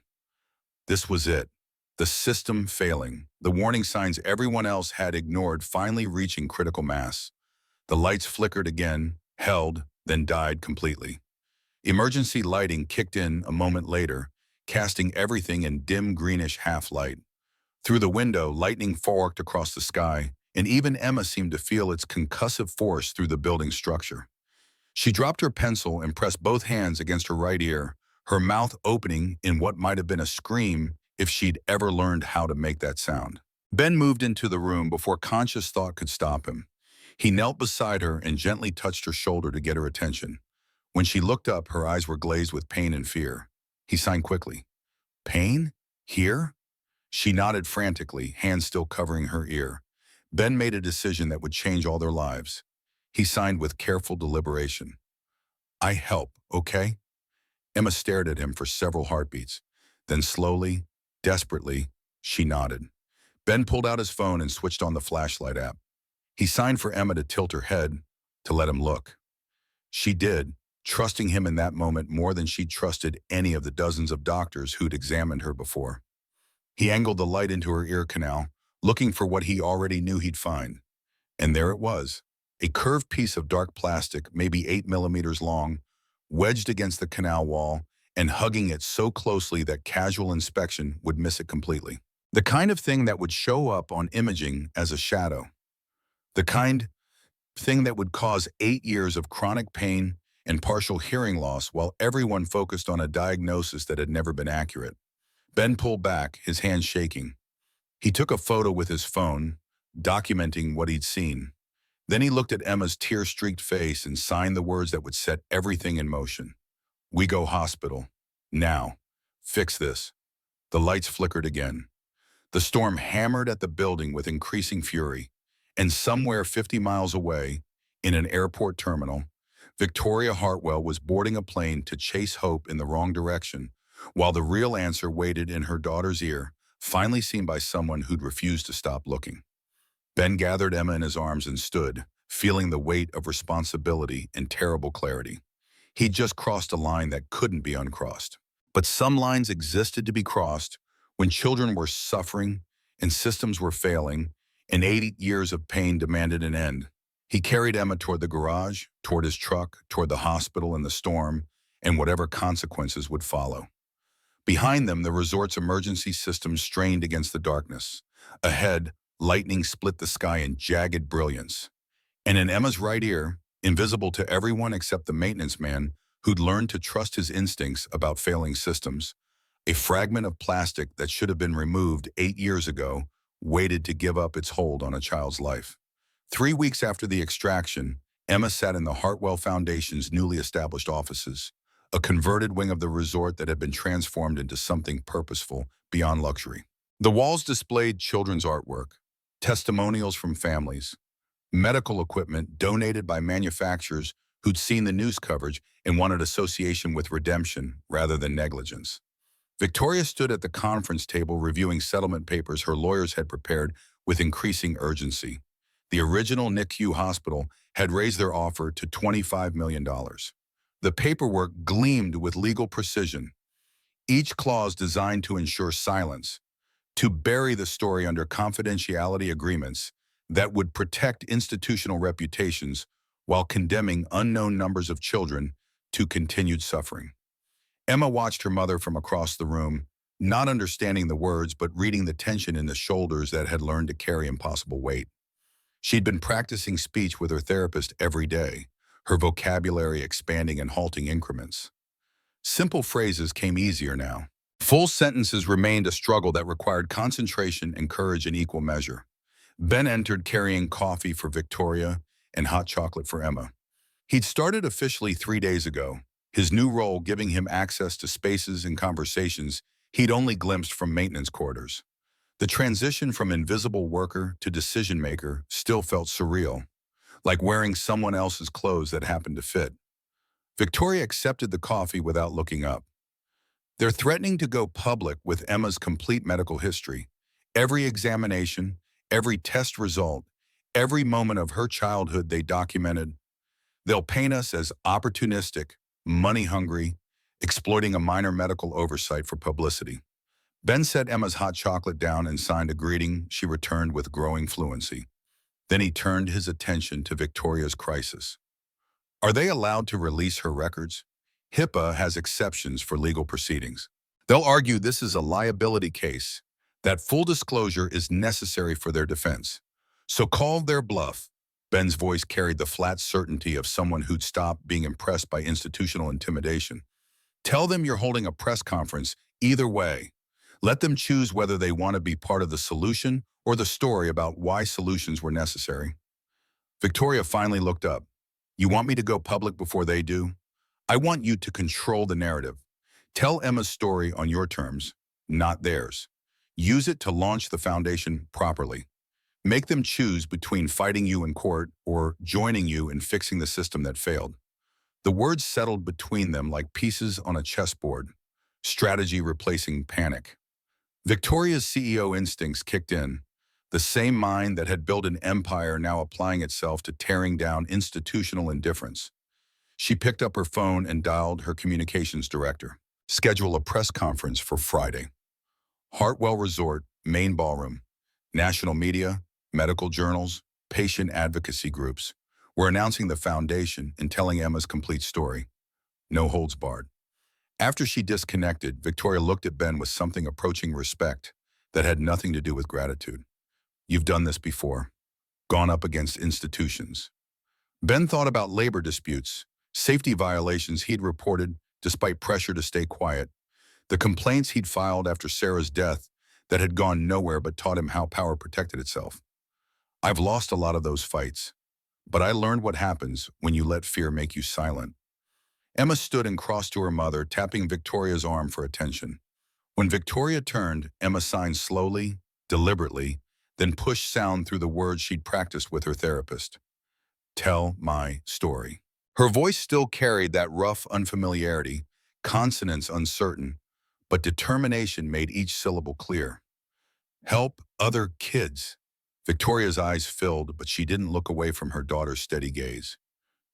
This was it. The system failing. The warning signs everyone else had ignored finally reaching critical mass. The lights flickered again, held, then died completely. Emergency lighting kicked in a moment later, casting everything in dim greenish half-light. Through the window, lightning forked across the sky, and even Emma seemed to feel its concussive force through the building structure. She dropped her pencil and pressed both hands against her right ear, her mouth opening in what might have been a scream if she'd ever learned how to make that sound. Ben moved into the room before conscious thought could stop him. He knelt beside her and gently touched her shoulder to get her attention. When she looked up, her eyes were glazed with pain and fear. He signed quickly. Pain? Here? She nodded frantically, hands still covering her ear. Ben made a decision that would change all their lives. He signed with careful deliberation. I help, okay? Emma stared at him for several heartbeats. Then slowly, desperately, she nodded. Ben pulled out his phone and switched on the flashlight app. He signed for Emma to tilt her head, to let him look. She did, trusting him in that moment more than she'd trusted any of the dozens of doctors who'd examined her before. He angled the light into her ear canal, looking for what he already knew he'd find. And there it was, a curved piece of dark plastic, maybe 8 millimeters long, wedged against the canal wall and hugging it so closely that casual inspection would miss it completely. The kind of thing that would show up on imaging as a shadow. The kind thing that would cause 8 years of chronic pain and partial hearing loss while everyone focused on a diagnosis that had never been accurate. Ben pulled back, his hands shaking. He took a photo with his phone, documenting what he'd seen. Then he looked at Emma's tear-streaked face and signed the words that would set everything in motion. We go hospital. Now. Fix this. The lights flickered again. The storm hammered at the building with increasing fury. And somewhere 50 miles away, in an airport terminal, Victoria Hartwell was boarding a plane to chase hope in the wrong direction, while the real answer waited in her daughter's ear, finally seen by someone who'd refused to stop looking. Ben gathered Emma in his arms and stood, feeling the weight of responsibility and terrible clarity. He'd just crossed a line that couldn't be uncrossed. But some lines existed to be crossed when children were suffering and systems were failing, and 8 years of pain demanded an end. He carried Emma toward the garage, toward his truck, toward the hospital and the storm, and whatever consequences would follow. Behind them, the resort's emergency system strained against the darkness. Ahead, lightning split the sky in jagged brilliance. And in Emma's right ear, invisible to everyone except the maintenance man who'd learned to trust his instincts about failing systems, a fragment of plastic that should have been removed 8 years ago waited to give up its hold on a child's life. 3 weeks after the extraction, Emma sat in the Hartwell Foundation's newly established offices, a converted wing of the resort that had been transformed into something purposeful beyond luxury. The walls displayed children's artwork, testimonials from families, medical equipment donated by manufacturers who'd seen the news coverage and wanted association with redemption rather than negligence. Victoria stood at the conference table reviewing settlement papers her lawyers had prepared with increasing urgency. The original NICU hospital had raised their offer to $25 million. The paperwork gleamed with legal precision, each clause designed to ensure silence, to bury the story under confidentiality agreements that would protect institutional reputations while condemning unknown numbers of children to continued suffering. Emma watched her mother from across the room, not understanding the words but reading the tension in the shoulders that had learned to carry impossible weight. She'd been practicing speech with her therapist every day, her vocabulary expanding in halting increments. Simple phrases came easier now. Full sentences remained a struggle that required concentration and courage in equal measure. Ben entered carrying coffee for Victoria and hot chocolate for Emma. He'd started officially 3 days ago, his new role giving him access to spaces and conversations he'd only glimpsed from maintenance quarters. The transition from invisible worker to decision maker still felt surreal, like wearing someone else's clothes that happened to fit. Victoria accepted the coffee without looking up. They're threatening to go public with Emma's complete medical history. Every examination, every test result, every moment of her childhood they documented. They'll paint us as opportunistic, money-hungry, exploiting a minor medical oversight for publicity. Ben set Emma's hot chocolate down and signed a greeting she returned with growing fluency. Then he turned his attention to Victoria's crisis. Are they allowed to release her records? HIPAA has exceptions for legal proceedings. They'll argue this is a liability case, that full disclosure is necessary for their defense. So call their bluff. Ben's voice carried the flat certainty of someone who'd stopped being impressed by institutional intimidation. Tell them you're holding a press conference either way. Let them choose whether they want to be part of the solution or the story about why solutions were necessary. Victoria finally looked up. You want me to go public before they do? I want you to control the narrative. Tell Emma's story on your terms, not theirs. Use it to launch the foundation properly. Make them choose between fighting you in court or joining you in fixing the system that failed. The words settled between them like pieces on a chessboard, strategy replacing panic. Victoria's CEO instincts kicked in, the same mind that had built an empire now applying itself to tearing down institutional indifference. She picked up her phone and dialed her communications director. Schedule a press conference for Friday. Hartwell Resort, main ballroom. National media, medical journals, patient advocacy groups. We're announcing the foundation and telling Emma's complete story. No holds barred. After she disconnected, Victoria looked at Ben with something approaching respect that had nothing to do with gratitude. You've done this before. Gone up against institutions. Ben thought about labor disputes, safety violations he'd reported despite pressure to stay quiet, the complaints he'd filed after Sarah's death that had gone nowhere but taught him how power protected itself. I've lost a lot of those fights, but I learned what happens when you let fear make you silent. Emma stood and crossed to her mother, tapping Victoria's arm for attention. When Victoria turned, Emma signed slowly, deliberately, then pushed sound through the words she'd practiced with her therapist. Tell my story. Her voice still carried that rough unfamiliarity, consonants uncertain, but determination made each syllable clear. Help other kids. Victoria's eyes filled, but she didn't look away from her daughter's steady gaze.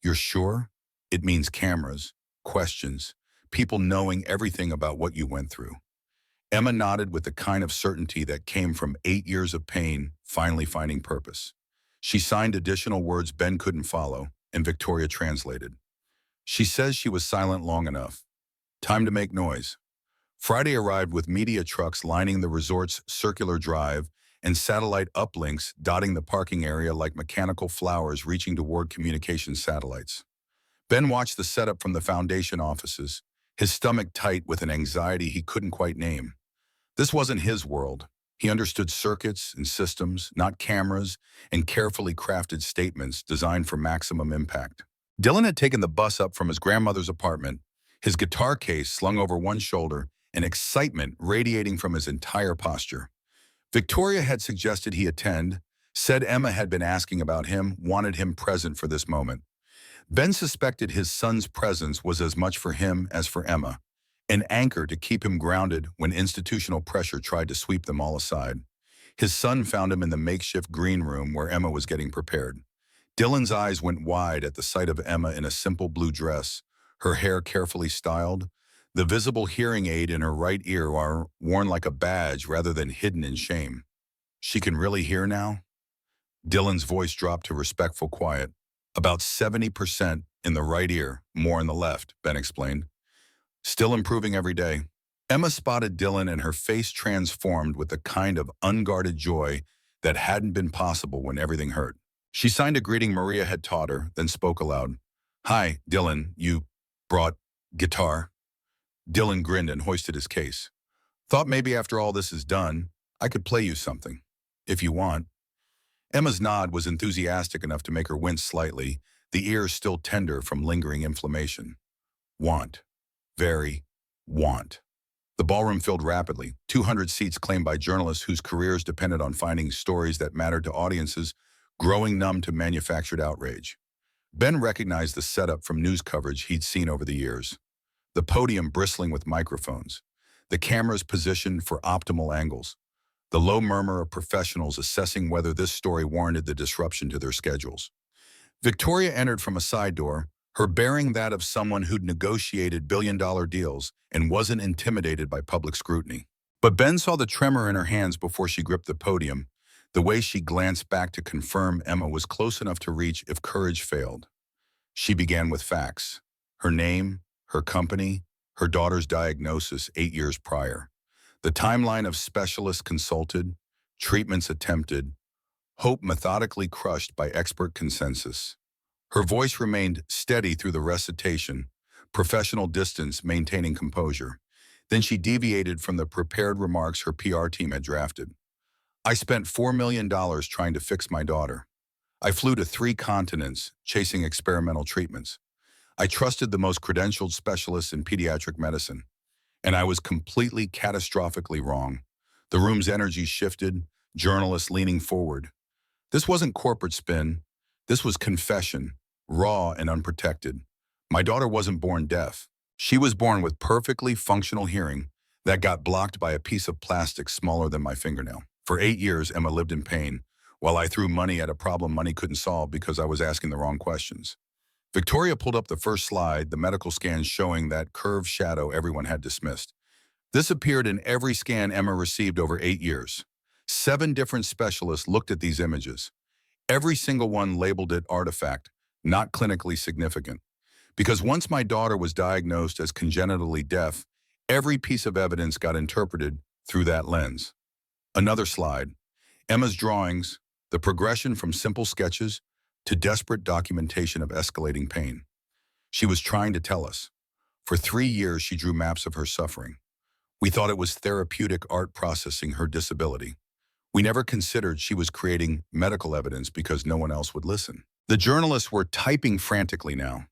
You're sure? It means cameras, questions, people knowing everything about what you went through. Emma nodded with the kind of certainty that came from 8 years of pain finally finding purpose. She signed additional words Ben couldn't follow, and Victoria translated. She says she was silent long enough. Time to make noise. Friday arrived with media trucks lining the resort's circular drive and satellite uplinks dotting the parking area like mechanical flowers reaching toward communication satellites. Ben watched the setup from the foundation offices, his stomach tight with an anxiety he couldn't quite name. This wasn't his world. He understood circuits and systems, not cameras, and carefully crafted statements designed for maximum impact. Dylan had taken the bus up from his grandmother's apartment, his guitar case slung over one shoulder, and excitement radiating from his entire posture. Victoria had suggested he attend, Said Emma had been asking about him, wanted him present for this moment. Ben suspected his son's presence was as much for him as for Emma, an anchor to keep him grounded when institutional pressure tried to sweep them all aside. His son found him in the makeshift green room where Emma was getting prepared. Dylan's eyes went wide at the sight of Emma in a simple blue dress, her hair carefully styled, the visible hearing aid in her right ear worn like a badge rather than hidden in shame. She can really hear now? Dylan's voice dropped to respectful quiet. About 70% in the right ear, more in the left, Ben explained. Still improving every day. Emma spotted Dylan and her face transformed with the kind of unguarded joy that hadn't been possible when everything hurt. She signed a greeting Maria had taught her, then spoke aloud. Hi, Dylan, you brought guitar? Dylan grinned and hoisted his case. Thought maybe after all this is done, I could play you something, if you want. Emma's nod was enthusiastic enough to make her wince slightly, the ears still tender from lingering inflammation. Want. Very. Want. The ballroom filled rapidly, 200 seats claimed by journalists whose careers depended on finding stories that mattered to audiences, growing numb to manufactured outrage. Ben recognized the setup from news coverage he'd seen over the years. The podium bristling with microphones, the cameras positioned for optimal angles, the low murmur of professionals assessing whether this story warranted the disruption to their schedules. Victoria entered from a side door, her bearing that of someone who'd negotiated billion-dollar deals and wasn't intimidated by public scrutiny. But Ben saw the tremor in her hands before she gripped the podium, the way she glanced back to confirm Emma was close enough to reach if courage failed. She began with facts. Her name, her company, her daughter's diagnosis 8 years prior. The timeline of specialists consulted, treatments attempted, hope methodically crushed by expert consensus. Her voice remained steady through the recitation, professional distance maintaining composure. Then she deviated from the prepared remarks her PR team had drafted. I spent $4 million trying to fix my daughter. I flew to 3 continents, chasing experimental treatments. I trusted the most credentialed specialists in pediatric medicine, and I was completely catastrophically wrong. The room's energy shifted, journalists leaning forward. This wasn't corporate spin. This was confession, raw and unprotected. My daughter wasn't born deaf. She was born with perfectly functional hearing that got blocked by a piece of plastic smaller than my fingernail. For 8 years, Emma lived in pain, while I threw money at a problem money couldn't solve because I was asking the wrong questions. Victoria pulled up the first slide, the medical scan showing that curved shadow everyone had dismissed. This appeared in every scan Emma received over 8 years. 7 different specialists looked at these images. Every single one labeled it artifact, not clinically significant. Because once my daughter was diagnosed as congenitally deaf, every piece of evidence got interpreted through that lens. Another slide. Emma's drawings, the progression from simple sketches to desperate documentation of escalating pain. She was trying to tell us. For 3 years, she drew maps of her suffering. We thought it was therapeutic art processing her disability. We never considered she was creating medical evidence because no one else would listen. The journalists were typing frantically now.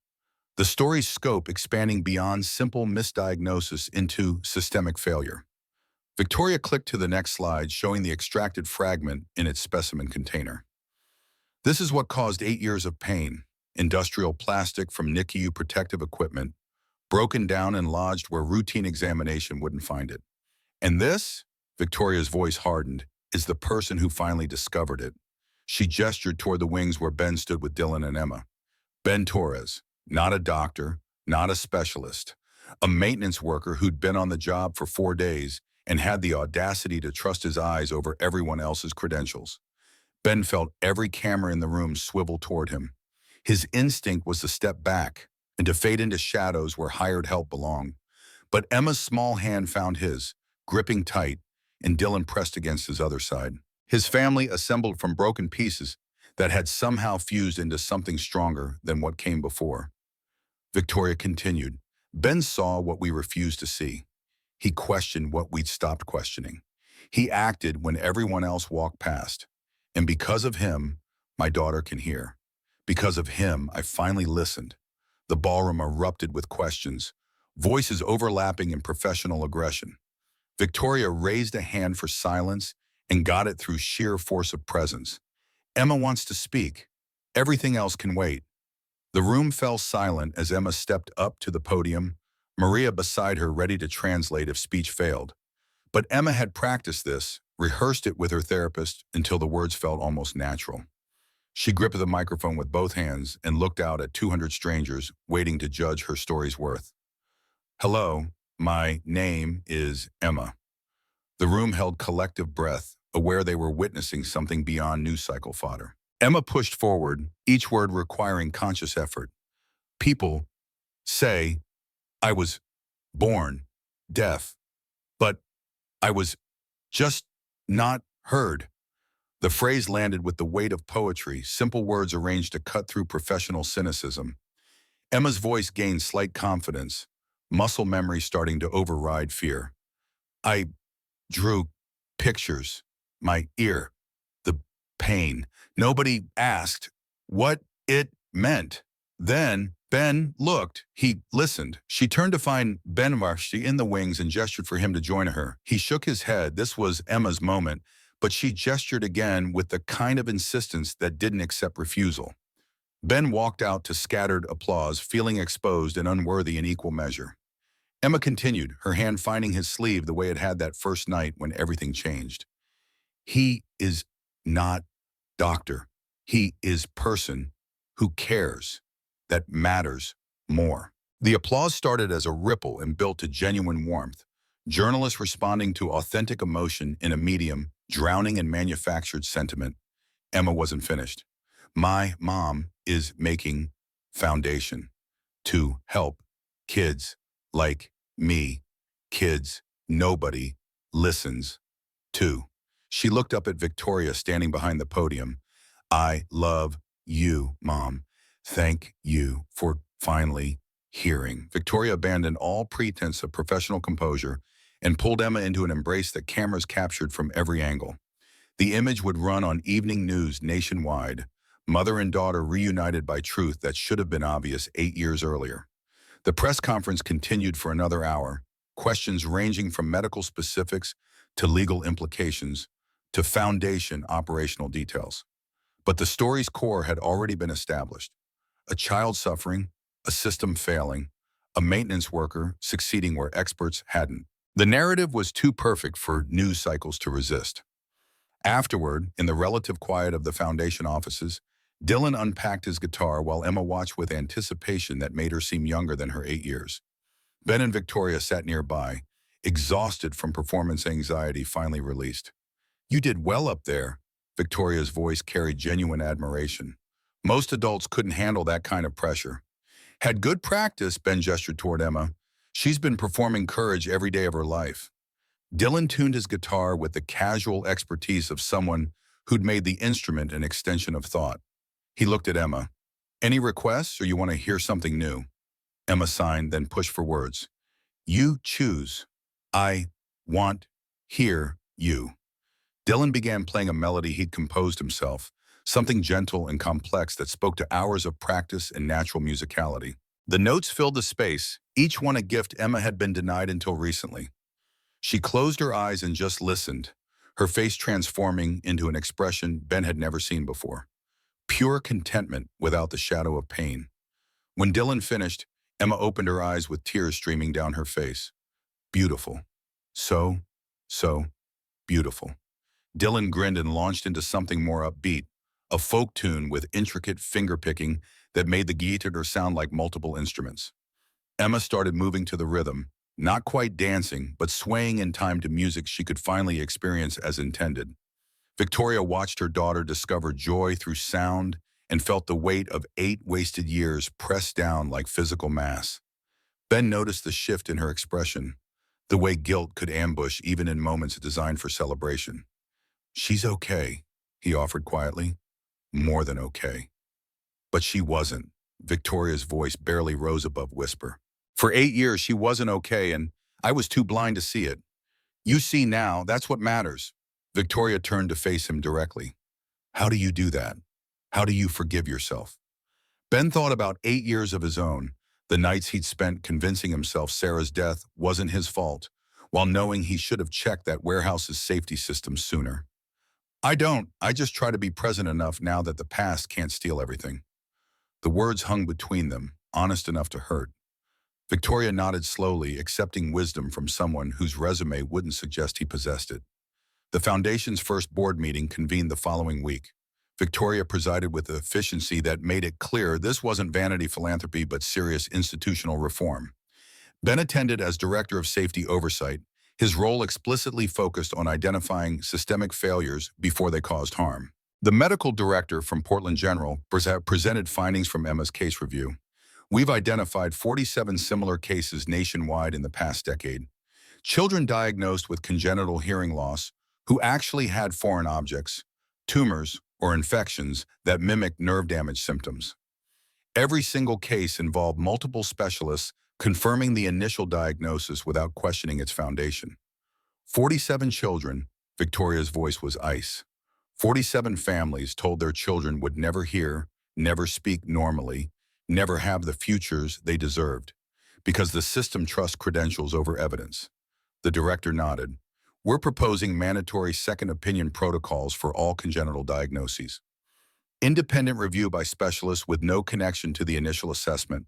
The story's scope expanding beyond simple misdiagnosis into systemic failure. Victoria clicked to the next slide, showing the extracted fragment in its specimen container. This is what caused 8 years of pain. Industrial plastic from NICU protective equipment, broken down and lodged where routine examination wouldn't find it. And this, Victoria's voice hardened, is the person who finally discovered it. She gestured toward the wings where Ben stood with Dylan and Emma. Ben Torres, not a doctor, not a specialist, a maintenance worker who'd been on the job for 4 days and had the audacity to trust his eyes over everyone else's credentials. Ben felt every camera in the room swivel toward him. His instinct was to step back and to fade into shadows where hired help belonged. But Emma's small hand found his, gripping tight, and Dylan pressed against his other side. His family assembled from broken pieces that had somehow fused into something stronger than what came before. Victoria continued. Ben saw what we refused to see. He questioned what we'd stopped questioning. He acted when everyone else walked past. And because of him, my daughter can hear. Because of him, I finally listened. The ballroom erupted with questions, voices overlapping in professional aggression. Victoria raised a hand for silence and got it through sheer force of presence. Emma wants to speak. Everything else can wait. The room fell silent as Emma stepped up to the podium, Maria beside her ready to translate if speech failed. But Emma had practiced this, rehearsed it with her therapist until the words felt almost natural. She gripped the microphone with both hands and looked out at 200 strangers waiting to judge her story's worth. Hello, my name is Emma. The room held collective breath, aware they were witnessing something beyond news cycle fodder. Emma pushed forward, each word requiring conscious effort. People say I was born deaf, but I was just not heard. The phrase landed with the weight of poetry, simple words arranged to cut through professional cynicism. Emma's voice gained slight confidence, muscle memory starting to override fear. I drew pictures, my ear, the pain. Nobody asked what it meant. Then Ben looked. He listened. She turned to find Ben Marshi in the wings and gestured for him to join her. He shook his head. This was Emma's moment, but she gestured again with the kind of insistence that didn't accept refusal. Ben walked out to scattered applause, feeling exposed and unworthy in equal measure. Emma continued, her hand finding his sleeve the way it had that first night when everything changed. He is not doctor. He is person who cares, that matters more. The applause started as a ripple and built to genuine warmth, journalists responding to authentic emotion in a medium drowning in manufactured sentiment. Emma wasn't finished. My mom is making foundation to help kids like me, kids nobody listens to. She looked up at Victoria standing behind the podium. I love you, Mom. Thank you for finally hearing. Victoria abandoned all pretense of professional composure and pulled Emma into an embrace that cameras captured from every angle. The image would run on evening news nationwide, mother and daughter reunited by truth that should have been obvious 8 years earlier. The press conference continued for another hour, questions ranging from medical specifics to legal implications to foundation operational details. But the story's core had already been established. A child suffering, a system failing, a maintenance worker succeeding where experts hadn't. The narrative was too perfect for news cycles to resist. Afterward, in the relative quiet of the foundation offices, Dylan unpacked his guitar while Emma watched with anticipation that made her seem younger than her 8 years. Ben and Victoria sat nearby, exhausted from performance anxiety finally released. You did well up there. Victoria's voice carried genuine admiration. Most adults couldn't handle that kind of pressure. Had good practice, Ben gestured toward Emma. She's been performing courage every day of her life. Dylan tuned his guitar with the casual expertise of someone who'd made the instrument an extension of thought. He looked at Emma. Any requests, or you want to hear something new? Emma signed, then pushed for words. You choose. I want hear you. Dylan began playing a melody he'd composed himself, something gentle and complex that spoke to hours of practice and natural musicality. The notes filled the space, each one a gift Emma had been denied until recently. She closed her eyes and just listened, her face transforming into an expression Ben had never seen before. Pure contentment without the shadow of pain. When Dylan finished, Emma opened her eyes with tears streaming down her face. Beautiful. So beautiful. Dylan grinned and launched into something more upbeat, a folk tune with intricate finger-picking that made the guitar sound like multiple instruments. Emma started moving to the rhythm, not quite dancing, but swaying in time to music she could finally experience as intended. Victoria watched her daughter discover joy through sound and felt the weight of 8 wasted years pressed down like physical mass. Ben noticed the shift in her expression, the way guilt could ambush even in moments designed for celebration. She's okay, he offered quietly. More than okay. But she wasn't. Victoria's voice barely rose above whisper. For 8 years, she wasn't okay, and I was too blind to see it. You see now, that's what matters. Victoria turned to face him directly. How do you do that? How do you forgive yourself? Ben thought about 8 years of his own, the nights he'd spent convincing himself Sarah's death wasn't his fault, while knowing he should have checked that warehouse's safety system sooner. I don't. I just try to be present enough now that the past can't steal everything. The words hung between them, honest enough to hurt. Victoria nodded slowly, accepting wisdom from someone whose resume wouldn't suggest he possessed it. The Foundation's first board meeting convened the following week. Victoria presided with an efficiency that made it clear this wasn't vanity philanthropy but serious institutional reform. Ben attended as Director of Safety Oversight. His role explicitly focused on identifying systemic failures before they caused harm. The medical director from Portland General presented findings from Emma's case review. We've identified 47 similar cases nationwide in the past decade. Children diagnosed with congenital hearing loss who actually had foreign objects, tumors, or infections that mimic nerve damage symptoms. Every single case involved multiple specialists confirming the initial diagnosis without questioning its foundation. 47 children, Victoria's voice was ice. 47 families told their children would never hear, never speak normally, never have the futures they deserved, because the system trusts credentials over evidence. The director nodded. We're proposing mandatory second opinion protocols for all congenital diagnoses. Independent review by specialists with no connection to the initial assessment.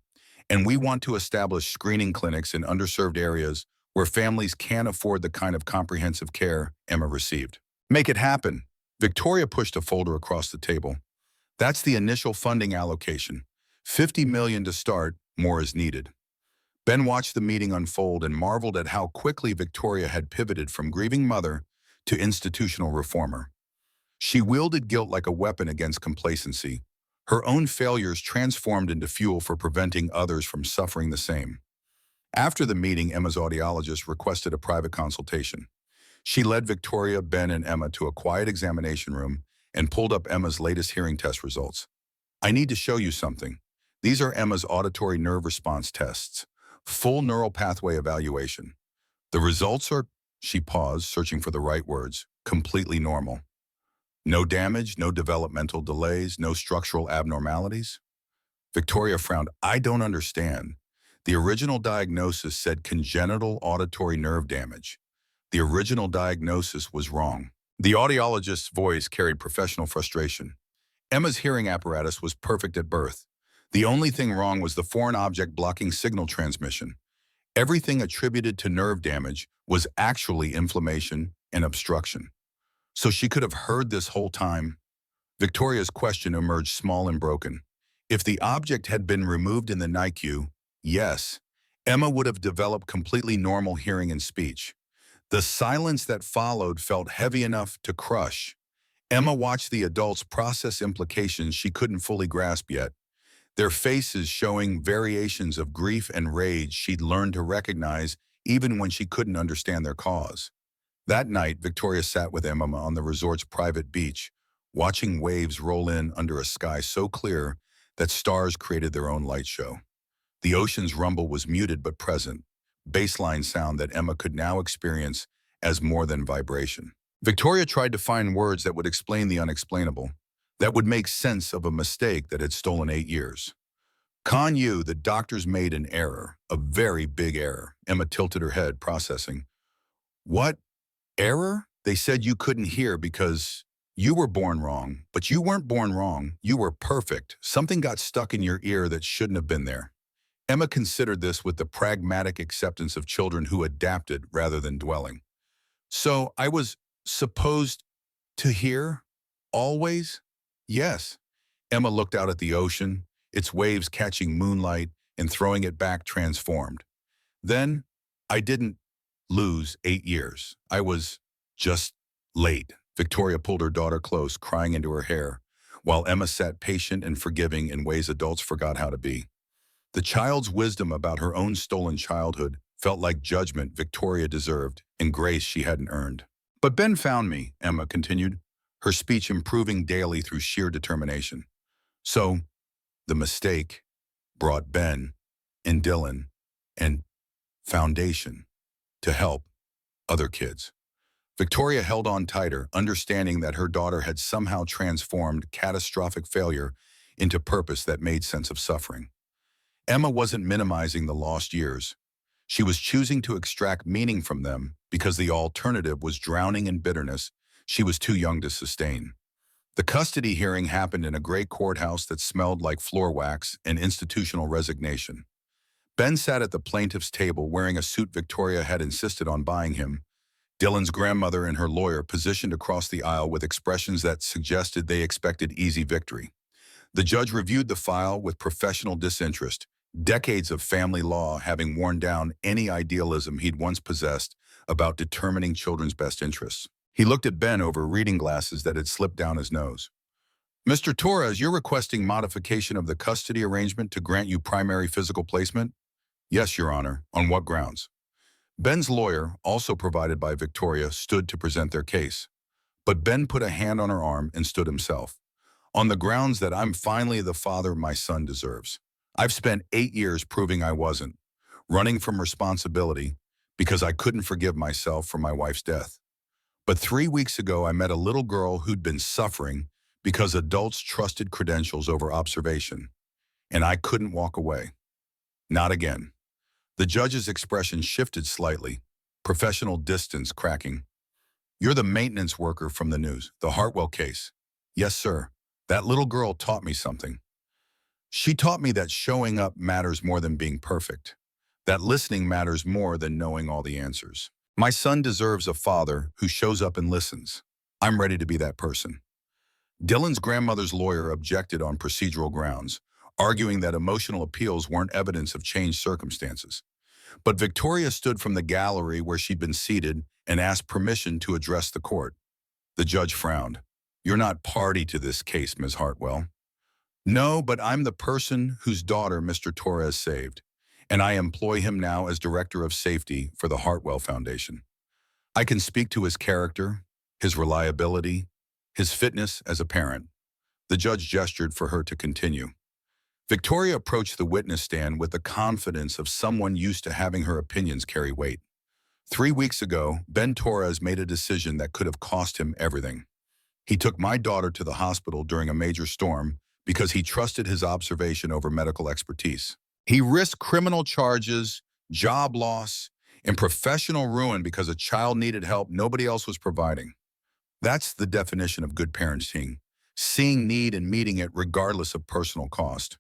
And we want to establish screening clinics in underserved areas where families can't afford the kind of comprehensive care Emma received. Make it happen. Victoria pushed a folder across the table. That's the initial funding allocation. $50 million to start, more is needed. Ben watched the meeting unfold and marveled at how quickly Victoria had pivoted from grieving mother to institutional reformer. She wielded guilt like a weapon against complacency. Her own failures transformed into fuel for preventing others from suffering the same. After the meeting, Emma's audiologist requested a private consultation. She led Victoria, Ben, and Emma to a quiet examination room and pulled up Emma's latest hearing test results. I need to show you something. These are Emma's auditory nerve response tests. Full neural pathway evaluation. The results are, she paused, searching for the right words, completely normal. No damage, no developmental delays, no structural abnormalities? Victoria frowned. I don't understand. The original diagnosis said congenital auditory nerve damage. The original diagnosis was wrong. The audiologist's voice carried professional frustration. Emma's hearing apparatus was perfect at birth. The only thing wrong was the foreign object blocking signal transmission. Everything attributed to nerve damage was actually inflammation and obstruction. So she could have heard this whole time. Victoria's question emerged small and broken. If the object had been removed in the NICU, yes, Emma would have developed completely normal hearing and speech. The silence that followed felt heavy enough to crush. Emma watched the adults process implications she couldn't fully grasp yet, their faces showing variations of grief and rage she'd learned to recognize even when she couldn't understand their cause. That night, Victoria sat with Emma on the resort's private beach, watching waves roll in under a sky so clear that stars created their own light show. The ocean's rumble was muted but present, baseline sound that Emma could now experience as more than vibration. Victoria tried to find words that would explain the unexplainable, that would make sense of a mistake that had stolen 8 years. Con you, the doctors made an error, a very big error. Emma tilted her head, processing. What? Error? They said you couldn't hear because you were born wrong, but you weren't born wrong. You were perfect. Something got stuck in your ear that shouldn't have been there. Emma considered this with the pragmatic acceptance of children who adapted rather than dwelling. So I was supposed to hear? Always? Yes. Emma looked out at the ocean, its waves catching moonlight and throwing it back transformed. Then, I didn't lose 8 years. I was just late. Victoria pulled her daughter close, crying into her hair, while Emma sat patient and forgiving in ways adults forgot how to be. The child's wisdom about her own stolen childhood felt like judgment Victoria deserved and grace she hadn't earned. But Ben found me, Emma continued, her speech improving daily through sheer determination. So, the mistake brought Ben and Dylan and Foundation to help other kids. Victoria held on tighter, understanding that her daughter had somehow transformed catastrophic failure into purpose that made sense of suffering. Emma wasn't minimizing the lost years. She was choosing to extract meaning from them because the alternative was drowning in bitterness she was too young to sustain. The custody hearing happened in a gray courthouse that smelled like floor wax and institutional resignation. Ben sat at the plaintiff's table wearing a suit Victoria had insisted on buying him. Dylan's grandmother and her lawyer positioned across the aisle with expressions that suggested they expected easy victory. The judge reviewed the file with professional disinterest, decades of family law having worn down any idealism he'd once possessed about determining children's best interests. He looked at Ben over reading glasses that had slipped down his nose. Mr. Torres, you're requesting modification of the custody arrangement to grant you primary physical placement? Yes, Your Honor. On what grounds? Ben's lawyer, also provided by Victoria, stood to present their case. But Ben put a hand on her arm and stood himself. On the grounds that I'm finally the father my son deserves. I've spent 8 years proving I wasn't, running from responsibility because I couldn't forgive myself for my wife's death. But 3 weeks ago, I met a little girl who'd been suffering because adults trusted credentials over observation, and I couldn't walk away. Not again. The judge's expression shifted slightly, professional distance cracking. You're the maintenance worker from the news, the Hartwell case. Yes, sir. That little girl taught me something. She taught me that showing up matters more than being perfect, that listening matters more than knowing all the answers. My son deserves a father who shows up and listens. I'm ready to be that person. Dylan's grandmother's lawyer objected on procedural grounds, arguing that emotional appeals weren't evidence of changed circumstances. But Victoria stood from the gallery where she'd been seated and asked permission to address the court. The judge frowned. You're not party to this case, Ms. Hartwell. No, but I'm the person whose daughter Mr. Torres saved, and I employ him now as Director of Safety for the Hartwell Foundation. I can speak to his character, his reliability, his fitness as a parent. The judge gestured for her to continue. Victoria approached the witness stand with the confidence of someone used to having her opinions carry weight. 3 weeks ago, Ben Torres made a decision that could have cost him everything. He took my daughter to the hospital during a major storm because he trusted his observation over medical expertise. He risked criminal charges, job loss, and professional ruin because a child needed help nobody else was providing. That's the definition of good parenting, seeing need and meeting it regardless of personal cost.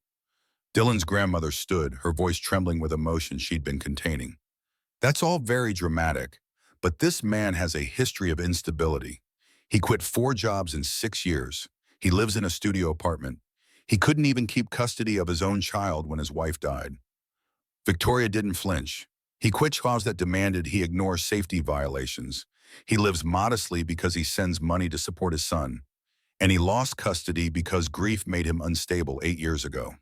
Dylan's grandmother stood, her voice trembling with emotion she'd been containing. That's all very dramatic, but this man has a history of instability. He quit 4 jobs in 6 years. He lives in a studio apartment. He couldn't even keep custody of his own child when his wife died. Victoria didn't flinch. He quit jobs that demanded he ignore safety violations. He lives modestly because he sends money to support his son. And he lost custody because grief made him unstable 8 years ago.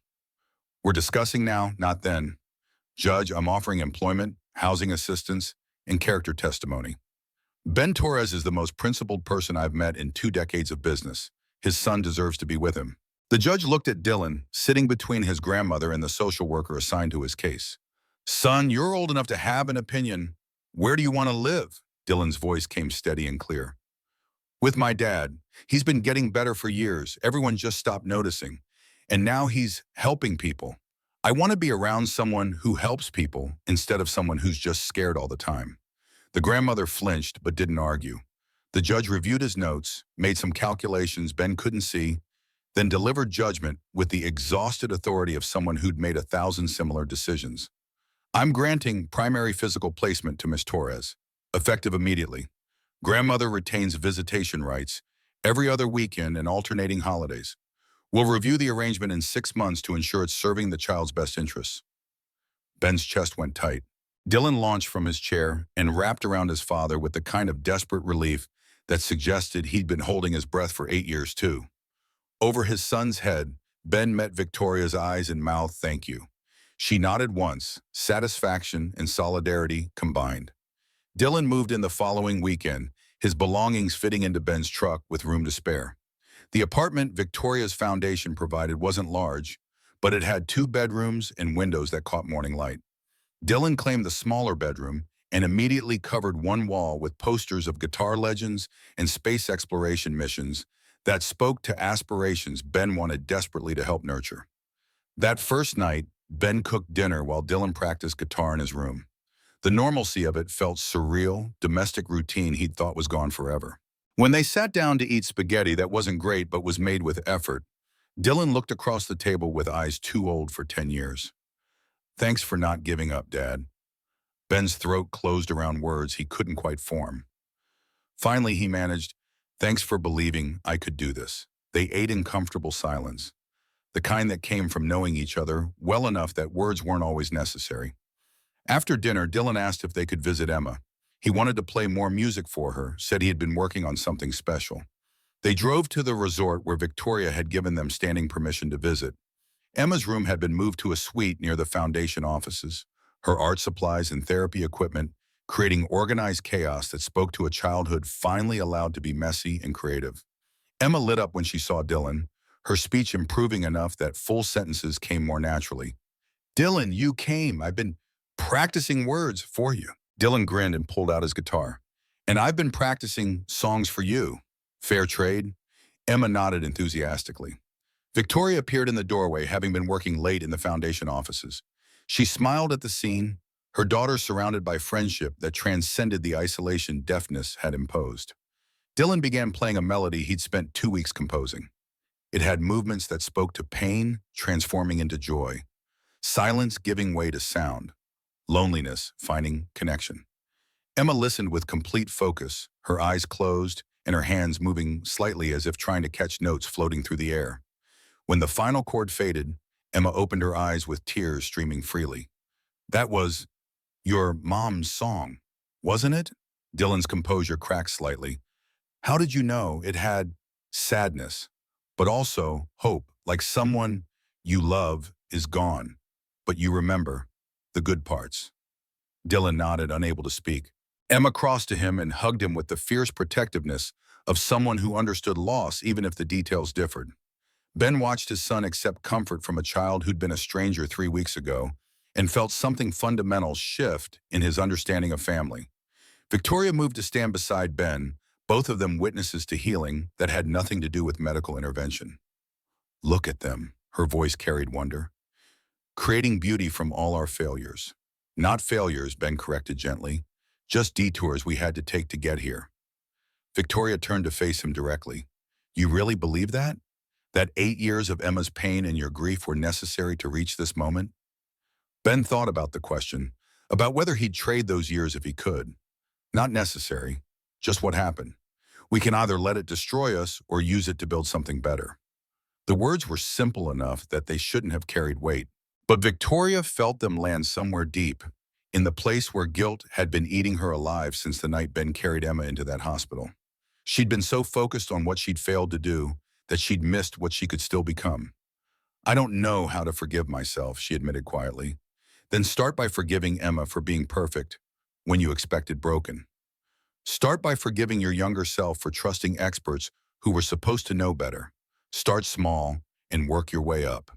We're discussing now, not then. Judge, I'm offering employment, housing assistance, and character testimony. Ben Torres is the most principled person I've met in 2 decades of business. His son deserves to be with him. The judge looked at Dylan, sitting between his grandmother and the social worker assigned to his case. Son, you're old enough to have an opinion. Where do you want to live? Dylan's voice came steady and clear. With my dad. He's been getting better for years. Everyone just stopped noticing. And now he's helping people. I want to be around someone who helps people instead of someone who's just scared all the time. The grandmother flinched but didn't argue. The judge reviewed his notes, made some calculations Ben couldn't see, then delivered judgment with the exhausted authority of someone who'd made 1,000 similar decisions. I'm granting primary physical placement to Ms. Torres, effective immediately. Grandmother retains visitation rights every other weekend and alternating holidays. We'll review the arrangement in 6 months to ensure it's serving the child's best interests. Ben's chest went tight. Dylan launched from his chair and wrapped around his father with the kind of desperate relief that suggested he'd been holding his breath for 8 years too. Over his son's head, Ben met Victoria's eyes and mouthed thank you. She nodded once, satisfaction and solidarity combined. Dylan moved in the following weekend, his belongings fitting into Ben's truck with room to spare. The apartment Victoria's foundation provided wasn't large, but it had 2 bedrooms and windows that caught morning light. Dylan claimed the smaller bedroom and immediately covered one wall with posters of guitar legends and space exploration missions that spoke to aspirations Ben wanted desperately to help nurture. That first night, Ben cooked dinner while Dylan practiced guitar in his room. The normalcy of it felt surreal, domestic routine he'd thought was gone forever. When they sat down to eat spaghetti that wasn't great but was made with effort, Dylan looked across the table with eyes too old for 10 years. Thanks for not giving up, Dad. Ben's throat closed around words he couldn't quite form. Finally, he managed, thanks for believing I could do this. They ate in comfortable silence, the kind that came from knowing each other well enough that words weren't always necessary. After dinner, Dylan asked if they could visit Emma. He wanted to play more music for her, said he had been working on something special. They drove to the resort where Victoria had given them standing permission to visit. Emma's room had been moved to a suite near the foundation offices, her art supplies and therapy equipment creating organized chaos that spoke to a childhood finally allowed to be messy and creative. Emma lit up when she saw Dylan, her speech improving enough that full sentences came more naturally. Dylan, you came. I've been practicing words for you. Dylan grinned and pulled out his guitar. And I've been practicing songs for you. Fair trade? Emma nodded enthusiastically. Victoria appeared in the doorway, having been working late in the foundation offices. She smiled at the scene, her daughter surrounded by friendship that transcended the isolation deafness had imposed. Dylan began playing a melody he'd spent 2 weeks composing. It had movements that spoke to pain, transforming into joy, silence giving way to sound, loneliness finding connection. Emma listened with complete focus, her eyes closed and her hands moving slightly as if trying to catch notes floating through the air. When the final chord faded, Emma opened her eyes with tears streaming freely. That was your mom's song, wasn't it? Dylan's composure cracked slightly. How did you know it had sadness, but also hope, like someone you love is gone, but you remember the good parts? Dylan nodded, unable to speak. Emma crossed to him and hugged him with the fierce protectiveness of someone who understood loss even if the details differed. Ben watched his son accept comfort from a child who'd been a stranger 3 weeks ago and felt something fundamental shift in his understanding of family. Victoria moved to stand beside Ben, both of them witnesses to healing that had nothing to do with medical intervention. Look at them, her voice carried wonder. Creating beauty from all our failures. Not failures, Ben corrected gently, just detours we had to take to get here. Victoria turned to face him directly. You really believe that? That 8 years of Emma's pain and your grief were necessary to reach this moment? Ben thought about the question, about whether he'd trade those years if he could. Not necessary, just what happened. We can either let it destroy us or use it to build something better. The words were simple enough that they shouldn't have carried weight, but Victoria felt them land somewhere deep, in the place where guilt had been eating her alive since the night Ben carried Emma into that hospital. She'd been so focused on what she'd failed to do that she'd missed what she could still become. I don't know how to forgive myself, she admitted quietly. Then start by forgiving Emma for being perfect when you expected broken. Start by forgiving your younger self for trusting experts who were supposed to know better. Start small and work your way up.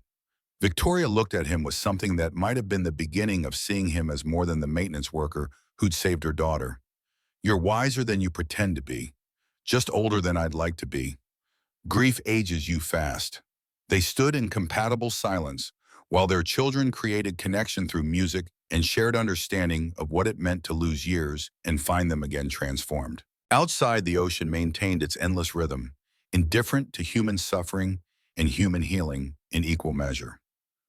Victoria looked at him with something that might have been the beginning of seeing him as more than the maintenance worker who'd saved her daughter. You're wiser than you pretend to be, just older than I'd like to be. Grief ages you fast. They stood in compatible silence while their children created connection through music and shared understanding of what it meant to lose years and find them again transformed. Outside, the ocean maintained its endless rhythm, indifferent to human suffering and human healing in equal measure.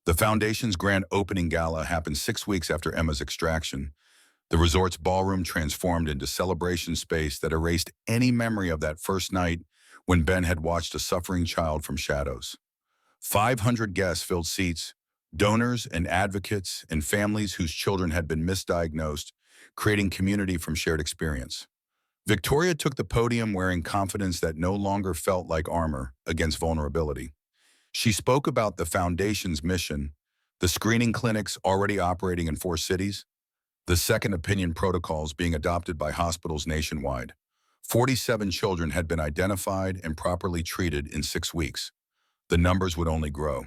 The Foundation's grand opening gala happened 6 weeks after Emma's extraction. The resort's ballroom transformed into celebration space that erased any memory of that first night when Ben had watched a suffering child from shadows. 500 guests filled seats, donors and advocates and families whose children had been misdiagnosed, creating community from shared experience. Victoria took the podium wearing confidence that no longer felt like armor against vulnerability. She spoke about the Foundation's mission, the screening clinics already operating in 4 cities, the second opinion protocols being adopted by hospitals nationwide. 47 children had been identified and properly treated in 6 weeks. The numbers would only grow.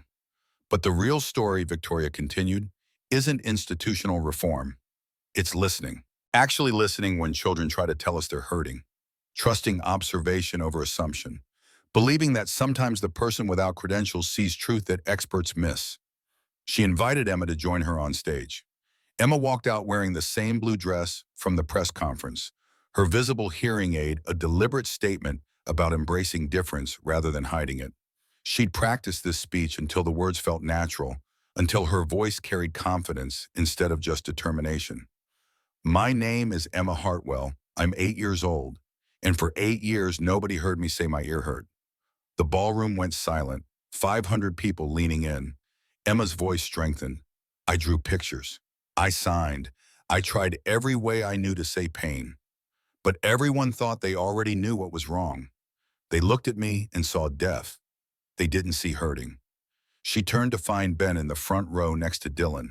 But the real story, Victoria continued, isn't institutional reform. It's listening. Actually listening when children try to tell us they're hurting. Trusting observation over assumption. Believing that sometimes the person without credentials sees truth that experts miss. She invited Emma to join her on stage. Emma walked out wearing the same blue dress from the press conference, Her visible hearing aid a deliberate statement about embracing difference rather than hiding it. She'd practiced this speech until the words felt natural, until her voice carried confidence instead of just determination. My name is Emma Hartwell. I'm 8 years old. And for 8 years, nobody heard me say my ear hurt. The ballroom went silent, 500 people leaning in. Emma's voice strengthened. I drew pictures. I signed. I tried every way I knew to say pain. But everyone thought they already knew what was wrong. They looked at me and saw death. They didn't see hurting. She turned to find Ben in the front row next to Dylan.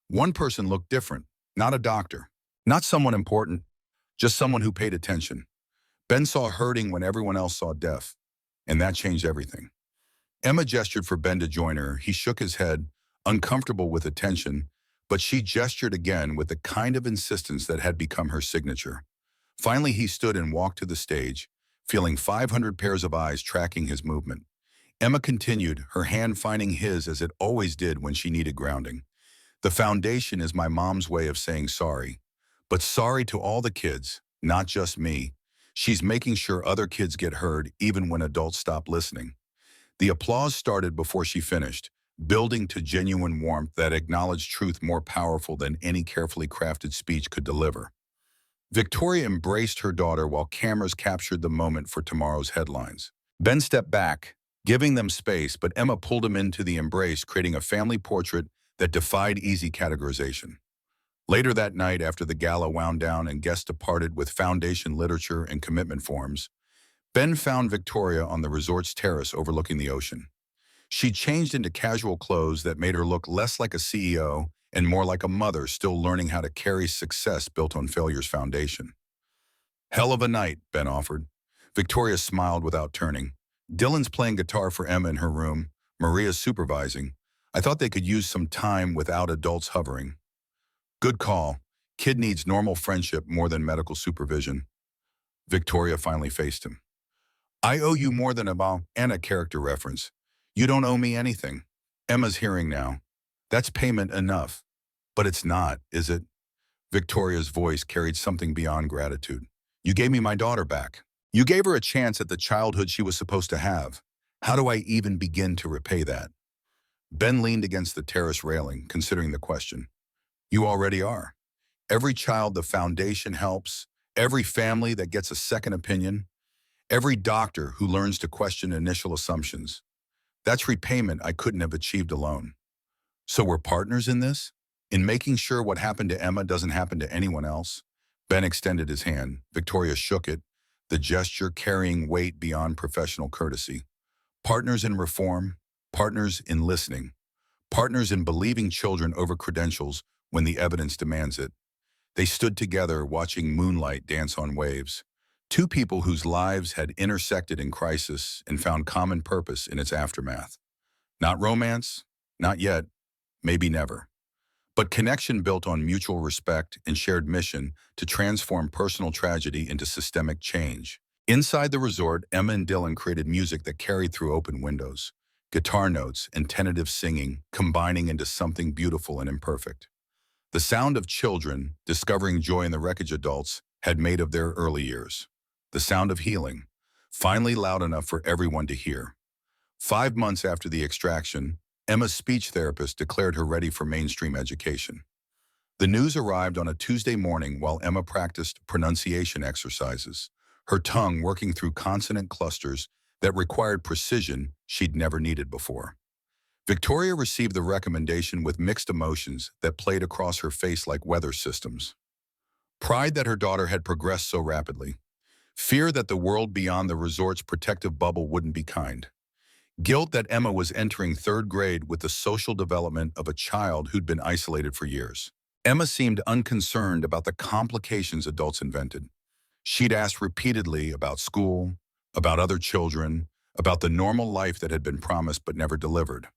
One person looked different, not a doctor, not someone important, just someone who paid attention. Ben saw hurting when everyone else saw death, and that changed everything. Emma gestured for Ben to join her. He shook his head, uncomfortable with attention, but she gestured again with the kind of insistence that had become her signature. Finally, he stood and walked to the stage, feeling 500 pairs of eyes tracking his movement. Emma continued, her hand finding his as it always did when she needed grounding. The foundation is my mom's way of saying sorry, but sorry to all the kids, not just me. She's making sure other kids get heard even when adults stop listening. The applause started before she finished, building to genuine warmth that acknowledged truth more powerful than any carefully crafted speech could deliver. Victoria embraced her daughter while cameras captured the moment for tomorrow's headlines. Ben stepped back, giving them space, but Emma pulled him into the embrace, creating a family portrait that defied easy categorization. Later that night, after the gala wound down and guests departed with foundation literature and commitment forms, Ben found Victoria on the resort's terrace overlooking the ocean. She changed into casual clothes that made her look less like a CEO and more like a mother still learning how to carry success built on failure's foundation. Hell of a night, Ben offered. Victoria smiled without turning. Dylan's playing guitar for Emma in her room. Maria's supervising. I thought they could use some time without adults hovering. Good call. Kid needs normal friendship more than medical supervision. Victoria finally faced him. I owe you more than a and a character reference. You don't owe me anything. Emma's hearing now. That's payment enough. But it's not, is it? Victoria's voice carried something beyond gratitude. You gave me my daughter back. You gave her a chance at the childhood she was supposed to have. How do I even begin to repay that? Ben leaned against the terrace railing, considering the question. You already are. Every child the foundation helps, every family that gets a second opinion, every doctor who learns to question initial assumptions. That's repayment I couldn't have achieved alone. So we're partners in this? In making sure what happened to Emma doesn't happen to anyone else? Ben extended his hand. Victoria shook it, the gesture carrying weight beyond professional courtesy. Partners in reform, partners in listening, partners in believing children over credentials when the evidence demands it. They stood together watching moonlight dance on waves. Two people whose lives had intersected in crisis and found common purpose in its aftermath. Not romance, not yet, maybe never. But connection built on mutual respect and shared mission to transform personal tragedy into systemic change. Inside the resort, Emma and Dylan created music that carried through open windows. Guitar notes and tentative singing combining into something beautiful and imperfect. The sound of children discovering joy in the wreckage adults had made of their early years. The sound of healing, finally loud enough for everyone to hear. 5 months after the extraction, Emma's speech therapist declared her ready for mainstream education. The news arrived on a Tuesday morning while Emma practiced pronunciation exercises, her tongue working through consonant clusters that required precision she'd never needed before. Victoria received the recommendation with mixed emotions that played across her face like weather systems. Pride that her daughter had progressed so rapidly. Fear that the world beyond the resort's protective bubble wouldn't be kind. Guilt that Emma was entering 3rd grade with the social development of a child who'd been isolated for years. Emma seemed unconcerned about the complications adults invented. She'd asked repeatedly about school, about other children, about the normal life that had been promised but never delivered.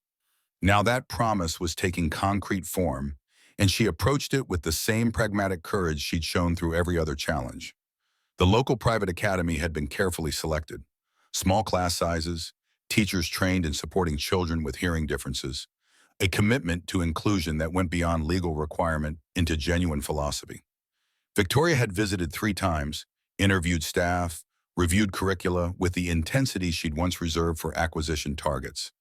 Now that promise was taking concrete form, and she approached it with the same pragmatic courage she'd shown through every other challenge. The local private academy had been carefully selected. Small class sizes, teachers trained in supporting children with hearing differences, a commitment to inclusion that went beyond legal requirement into genuine philosophy. Victoria had visited 3 times, interviewed staff, reviewed curricula with the intensity she'd once reserved for acquisition targets.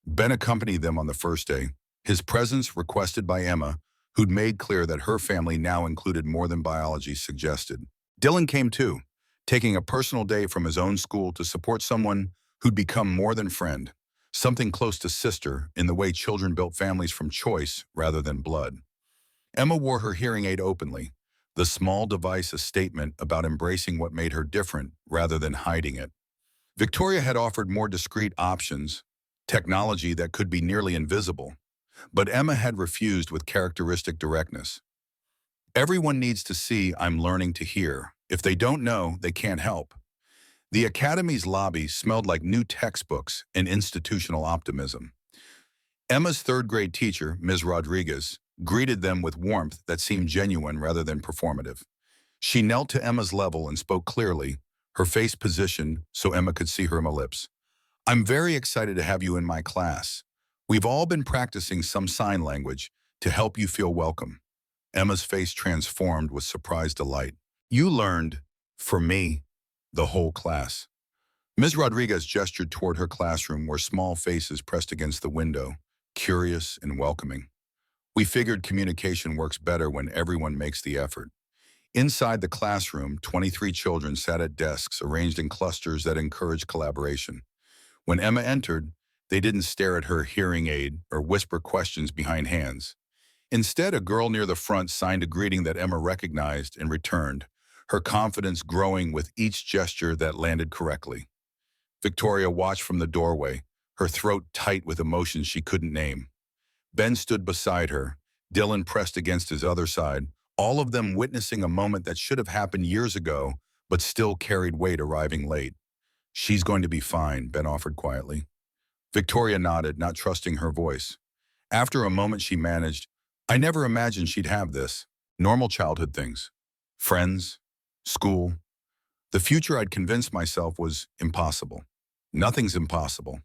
Ben accompanied them on the first day, his presence requested by Emma, who'd made clear that her family now included more than biology suggested. Dylan came too, taking a personal day from his own school to support someone who'd become more than friend, something close to sister in the way children built families from choice rather than blood. Emma wore her hearing aid openly, the small device a statement about embracing what made her different rather than hiding it. Victoria had offered more discreet options, technology that could be nearly invisible, but Emma had refused with characteristic directness. Everyone needs to see I'm learning to hear. If they don't know, they can't help. The Academy's lobby smelled like new textbooks and institutional optimism. Emma's third-grade teacher, Ms. Rodriguez, greeted them with warmth that seemed genuine rather than performative. She knelt to Emma's level and spoke clearly, her face positioned so Emma could see her lips. I'm very excited to have you in my class. We've all been practicing some sign language to help you feel welcome. Emma's face transformed with surprised delight. You learned, for me, the whole class. Ms. Rodriguez gestured toward her classroom where small faces pressed against the window, curious and welcoming. We figured communication works better when everyone makes the effort. Inside the classroom, 23 children sat at desks arranged in clusters that encouraged collaboration. When Emma entered, they didn't stare at her hearing aid or whisper questions behind hands. Instead, a girl near the front signed a greeting that Emma recognized and returned, her confidence growing with each gesture that landed correctly. Victoria watched from the doorway, her throat tight with emotions she couldn't name. Ben stood beside her, Dylan pressed against his other side, all of them witnessing a moment that should have happened years ago, but still carried weight arriving late. She's going to be fine, Ben offered quietly. Victoria nodded, not trusting her voice. After a moment she managed, I never imagined she'd have this. Normal childhood things. Friends. School. The future I'd convinced myself was impossible. Nothing's impossible.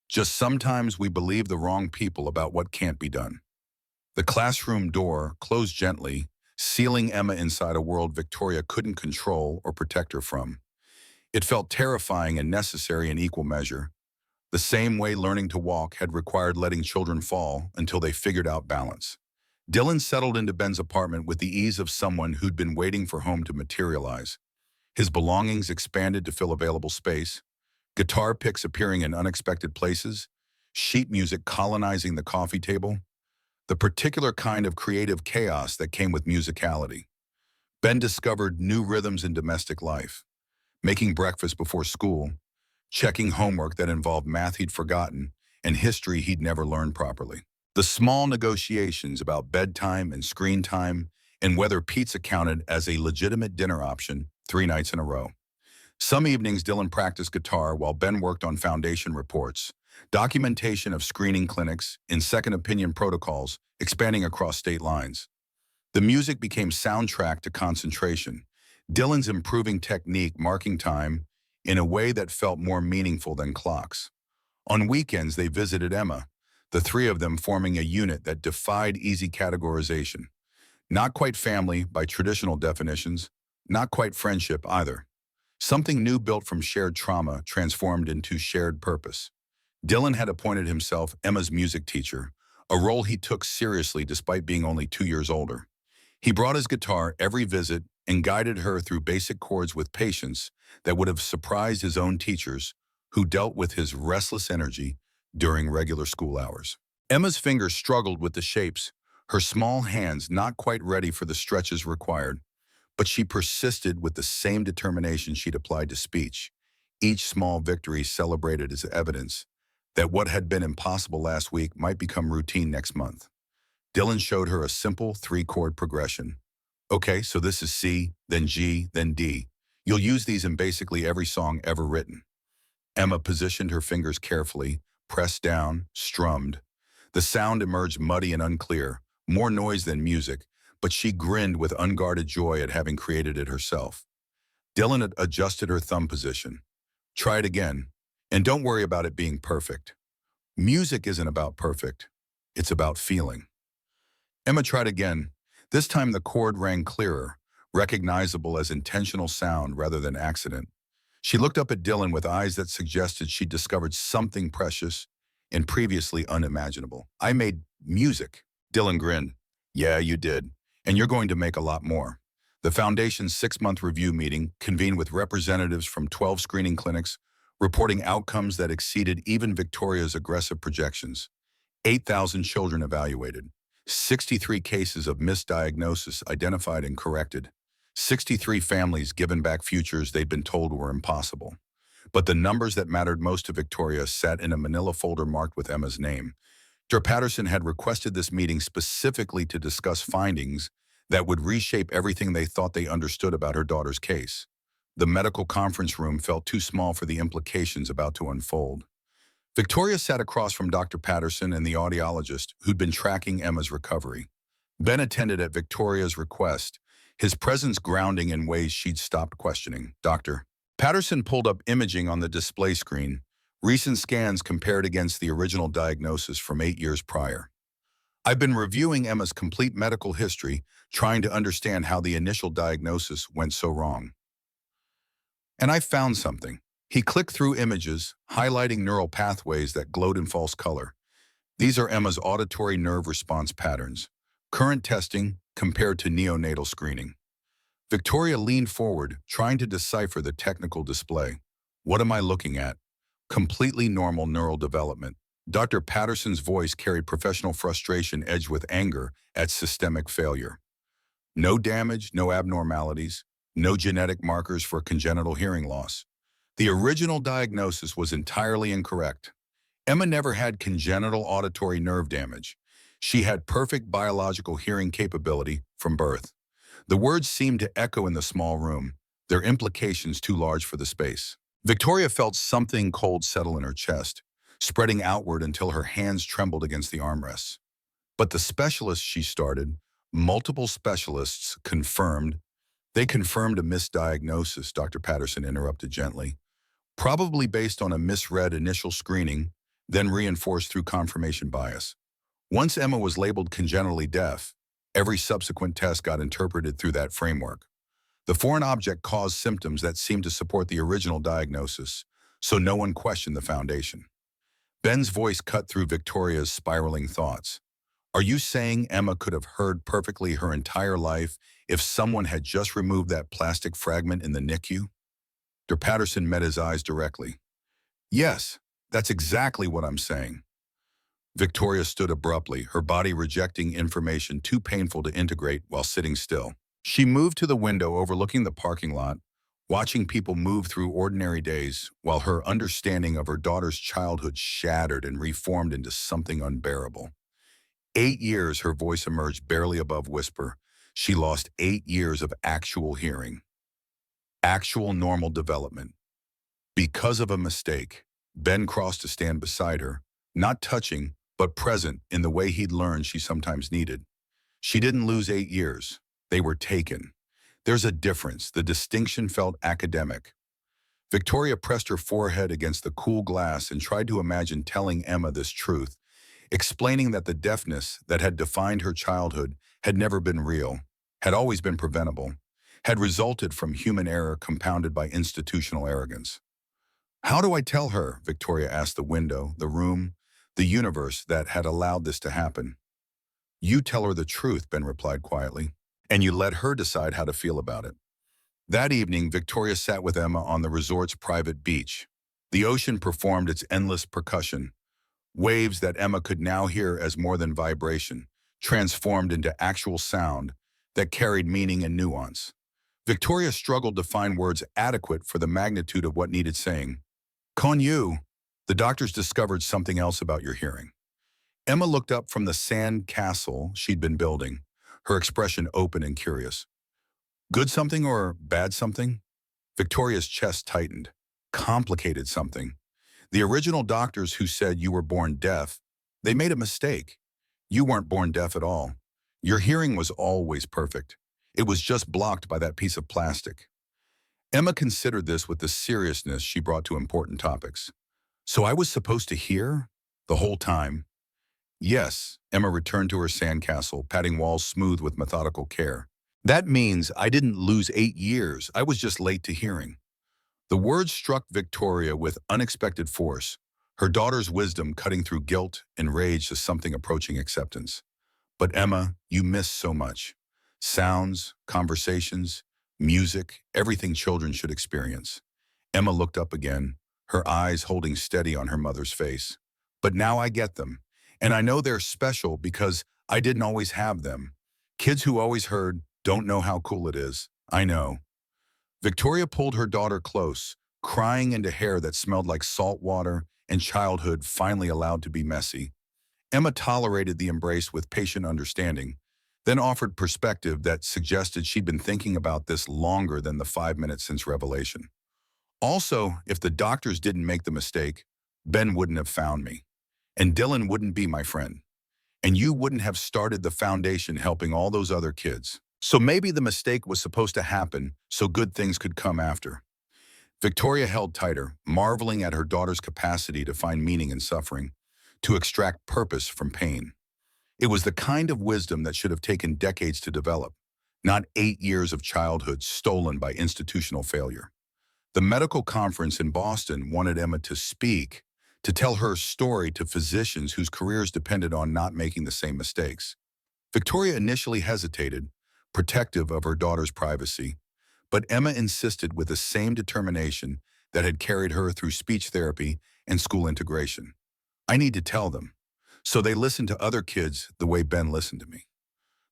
Just sometimes we believe the wrong people about what can't be done. The classroom door closed gently, sealing Emma inside a world Victoria couldn't control or protect her from. It felt terrifying and necessary in equal measure, the same way learning to walk had required letting children fall until they figured out balance. Dylan settled into Ben's apartment with the ease of someone who'd been waiting for home to materialize. His belongings expanded to fill available space, guitar picks appearing in unexpected places, sheet music colonizing the coffee table, the particular kind of creative chaos that came with musicality. Ben discovered new rhythms in domestic life, making breakfast before school, checking homework that involved math he'd forgotten and history he'd never learned properly. The small negotiations about bedtime and screen time and whether pizza counted as a legitimate dinner option 3 nights in a row. Some evenings Dylan practiced guitar while Ben worked on foundation reports, documentation of screening clinics, and second opinion protocols expanding across state lines. The music became soundtrack to concentration, Dylan's improving technique marking time in a way that felt more meaningful than clocks. On weekends they visited Emma, the 3 of them forming a unit that defied easy categorization. Not quite family by traditional definitions, not quite friendship either. Something new built from shared trauma transformed into shared purpose. Dylan had appointed himself Emma's music teacher, a role he took seriously despite being only 2 years older. He brought his guitar every visit and guided her through basic chords with patience that would have surprised his own teachers, who dealt with his restless energy during regular school hours. Emma's fingers struggled with the shapes, her small hands not quite ready for the stretches required, but she persisted with the same determination she'd applied to speech. Each small victory celebrated as evidence that what had been impossible last week might become routine next month. Dylan showed her a simple 3-chord progression. Okay, so this is C, then G, then D. You'll use these in basically every song ever written. Emma positioned her fingers carefully, pressed down, strummed. The sound emerged muddy and unclear, more noise than music, but she grinned with unguarded joy at having created it herself. Dylan had adjusted her thumb position. Try it again, and don't worry about it being perfect. Music isn't about perfect, it's about feeling. Emma tried again. This time the chord rang clearer, recognizable as intentional sound rather than accident. She looked up at Dylan with eyes that suggested she'd discovered something precious and previously unimaginable. I made music. Dylan grinned. Yeah, you did. And you're going to make a lot more. The Foundation's 6-month review meeting convened with representatives from 12 screening clinics, reporting outcomes that exceeded even Victoria's aggressive projections. 8,000 children evaluated. 63 cases of misdiagnosis identified and corrected. 63 families given back futures they'd been told were impossible. But the numbers that mattered most to Victoria sat in a manila folder marked with Emma's name. Dr. Patterson had requested this meeting specifically to discuss findings that would reshape everything they thought they understood about her daughter's case. The medical conference room felt too small for the implications about to unfold. Victoria sat across from Dr. Patterson and the audiologist who'd been tracking Emma's recovery. Ben attended at Victoria's request, his presence grounding in ways she'd stopped questioning. Dr. Patterson pulled up imaging on the display screen, recent scans compared against the original diagnosis from 8 years prior. I've been reviewing Emma's complete medical history, trying to understand how the initial diagnosis went so wrong. And I found something. He clicked through images, highlighting neural pathways that glowed in false color. These are Emma's auditory nerve response patterns. Current testing compared to neonatal screening. Victoria leaned forward, trying to decipher the technical display. What am I looking at? Completely normal neural development. Dr. Patterson's voice carried professional frustration edged with anger at systemic failure. No damage, no abnormalities, no genetic markers for congenital hearing loss. The original diagnosis was entirely incorrect. Emma never had congenital auditory nerve damage. She had perfect biological hearing capability from birth. The words seemed to echo in the small room, their implications too large for the space. Victoria felt something cold settle in her chest, spreading outward until her hands trembled against the armrests. But the specialists she started, multiple specialists they confirmed a misdiagnosis, Dr. Patterson interrupted gently. Probably based on a misread initial screening, then reinforced through confirmation bias. Once Emma was labeled congenitally deaf, every subsequent test got interpreted through that framework. The foreign object caused symptoms that seemed to support the original diagnosis, so no one questioned the foundation. Ben's voice cut through Victoria's spiraling thoughts. Are you saying Emma could have heard perfectly her entire life if someone had just removed that plastic fragment in the NICU? Dr. Patterson met his eyes directly. Yes, that's exactly what I'm saying. Victoria stood abruptly, her body rejecting information too painful to integrate while sitting still. She moved to the window overlooking the parking lot, watching people move through ordinary days while her understanding of her daughter's childhood shattered and reformed into something unbearable. 8 years, her voice emerged barely above whisper. She lost 8 years of actual hearing. Actual normal development. Because of a mistake, Ben crossed to stand beside her, not touching, but present in the way he'd learned she sometimes needed. She didn't lose 8 years. They were taken. There's a difference. The distinction felt academic. Victoria pressed her forehead against the cool glass and tried to imagine telling Emma this truth, explaining that the deafness that had defined her childhood had never been real, had always been preventable, had resulted from human error compounded by institutional arrogance. How do I tell her? Victoria asked the window, the room, the universe that had allowed this to happen. You tell her the truth, Ben replied quietly, and you let her decide how to feel about it. That evening, Victoria sat with Emma on the resort's private beach. The ocean performed its endless percussion, waves that Emma could now hear as more than vibration, transformed into actual sound that carried meaning and nuance. Victoria struggled to find words adequate for the magnitude of what needed saying. Con you, the doctors discovered something else about your hearing. Emma looked up from the sand castle she'd been building, her expression open and curious. Good something or bad something? Victoria's chest tightened. Complicated something. The original doctors who said you were born deaf, they made a mistake. You weren't born deaf at all. Your hearing was always perfect. It was just blocked by that piece of plastic. Emma considered this with the seriousness she brought to important topics. So I was supposed to hear? The whole time? Yes, Emma returned to her sandcastle, patting walls smooth with methodical care. That means I didn't lose 8 years. I was just late to hearing. The words struck Victoria with unexpected force, her daughter's wisdom cutting through guilt and rage to something approaching acceptance. But Emma, you missed so much. Sounds, conversations, music, everything children should experience. Emma looked up again, her eyes holding steady on her mother's face. But now I get them. And I know they're special because I didn't always have them. Kids who always heard don't know how cool it is. I know. Victoria pulled her daughter close, crying into hair that smelled like salt water and childhood finally allowed to be messy. Emma tolerated the embrace with patient understanding, then offered perspective that suggested she'd been thinking about this longer than the 5 minutes since revelation. Also, if the doctors didn't make the mistake, Ben wouldn't have found me, and Dylan wouldn't be my friend, and you wouldn't have started the foundation helping all those other kids. So maybe the mistake was supposed to happen so good things could come after. Victoria held tighter, marveling at her daughter's capacity to find meaning in suffering, to extract purpose from pain. It was the kind of wisdom that should have taken decades to develop, not 8 years of childhood stolen by institutional failure. The medical conference in Boston wanted Emma to speak, to tell her story to physicians whose careers depended on not making the same mistakes. Victoria initially hesitated, protective of her daughter's privacy, but Emma insisted with the same determination that had carried her through speech therapy and school integration. I need to tell them. So they listened to other kids the way Ben listened to me.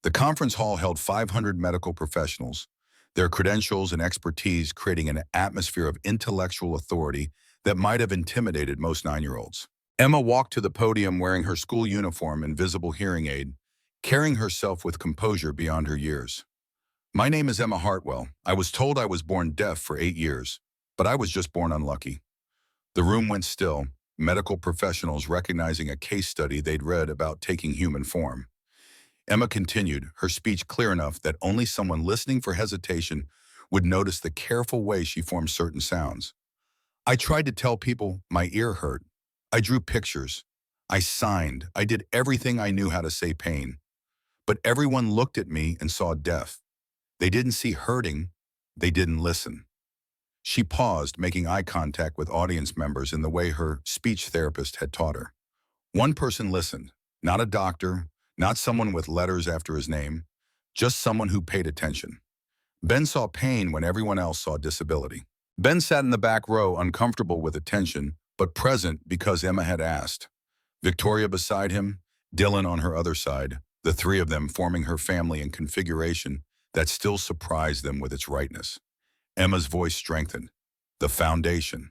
The conference hall held 500 medical professionals, their credentials and expertise creating an atmosphere of intellectual authority that might have intimidated most 9-year-olds. Emma walked to the podium wearing her school uniform and visible hearing aid, carrying herself with composure beyond her years. My name is Emma Hartwell. I was told I was born deaf for 8 years, but I was just born unlucky. The room went still, medical professionals recognizing a case study they'd read about taking human form. Emma continued, her speech clear enough that only someone listening for hesitation would notice the careful way she formed certain sounds. I tried to tell people my ear hurt. I drew pictures. I signed. I did everything I knew how to say pain. But everyone looked at me and saw deaf. They didn't see hurting. They didn't listen. She paused, making eye contact with audience members in the way her speech therapist had taught her. One person listened, not a doctor, not someone with letters after his name, just someone who paid attention. Ben saw pain when everyone else saw disability. Ben sat in the back row, uncomfortable with attention, but present because Emma had asked. Victoria beside him, Dylan on her other side, the three of them forming her family in configuration that still surprised them with its rightness. Emma's voice strengthened. The foundation.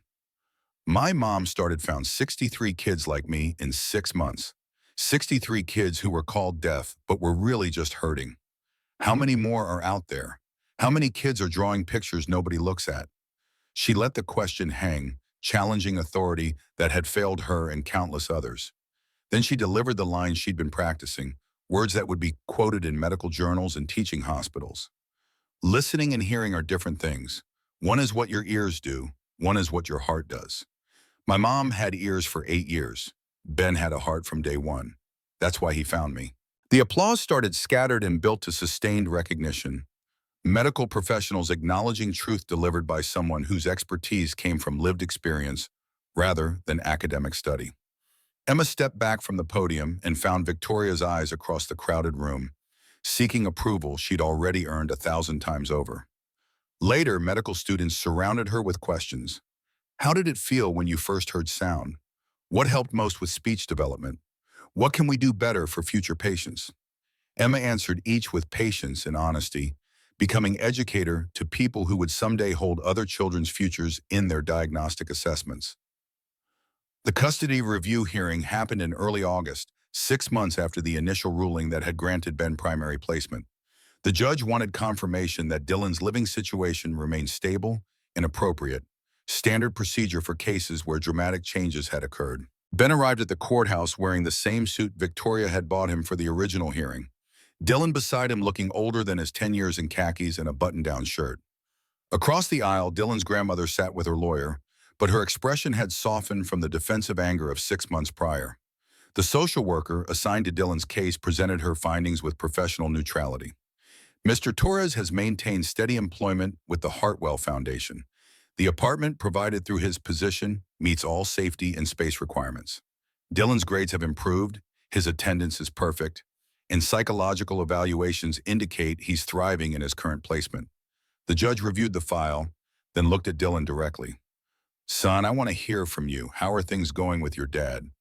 My mom found 63 kids like me in 6 months. 63 kids who were called deaf but were really just hurting. How many more are out there? How many kids are drawing pictures nobody looks at? She let the question hang, challenging authority that had failed her and countless others. Then she delivered the lines she'd been practicing, words that would be quoted in medical journals and teaching hospitals. Listening and hearing are different things. One is what your ears do, one is what your heart does. My mom had ears for 8 years. Ben had a heart from day one. That's why he found me. The applause started scattered and built to sustained recognition. Medical professionals acknowledging truth delivered by someone whose expertise came from lived experience rather than academic study. Emma stepped back from the podium and found Victoria's eyes across the crowded room, seeking approval she'd already earned 1,000 times over. Later, medical students surrounded her with questions. How did it feel when you first heard sound? What helped most with speech development? What can we do better for future patients? Emma answered each with patience and honesty, becoming educator to people who would someday hold other children's futures in their diagnostic assessments. The custody review hearing happened in early August, 6 months after the initial ruling that had granted Ben primary placement. The judge wanted confirmation that Dylan's living situation remained stable and appropriate, standard procedure for cases where dramatic changes had occurred. Ben arrived at the courthouse wearing the same suit Victoria had bought him for the original hearing. Dylan beside him looking older than his 10 years in khakis and a button-down shirt. Across the aisle, Dylan's grandmother sat with her lawyer, but her expression had softened from the defensive anger of 6 months prior. The social worker assigned to Dylan's case presented her findings with professional neutrality. Mr. Torres has maintained steady employment with the Hartwell Foundation. The apartment provided through his position meets all safety and space requirements. Dylan's grades have improved, his attendance is perfect, and psychological evaluations indicate he's thriving in his current placement. The judge reviewed the file, then looked at Dylan directly. "Son, I want to hear from you. How are things going with your dad?"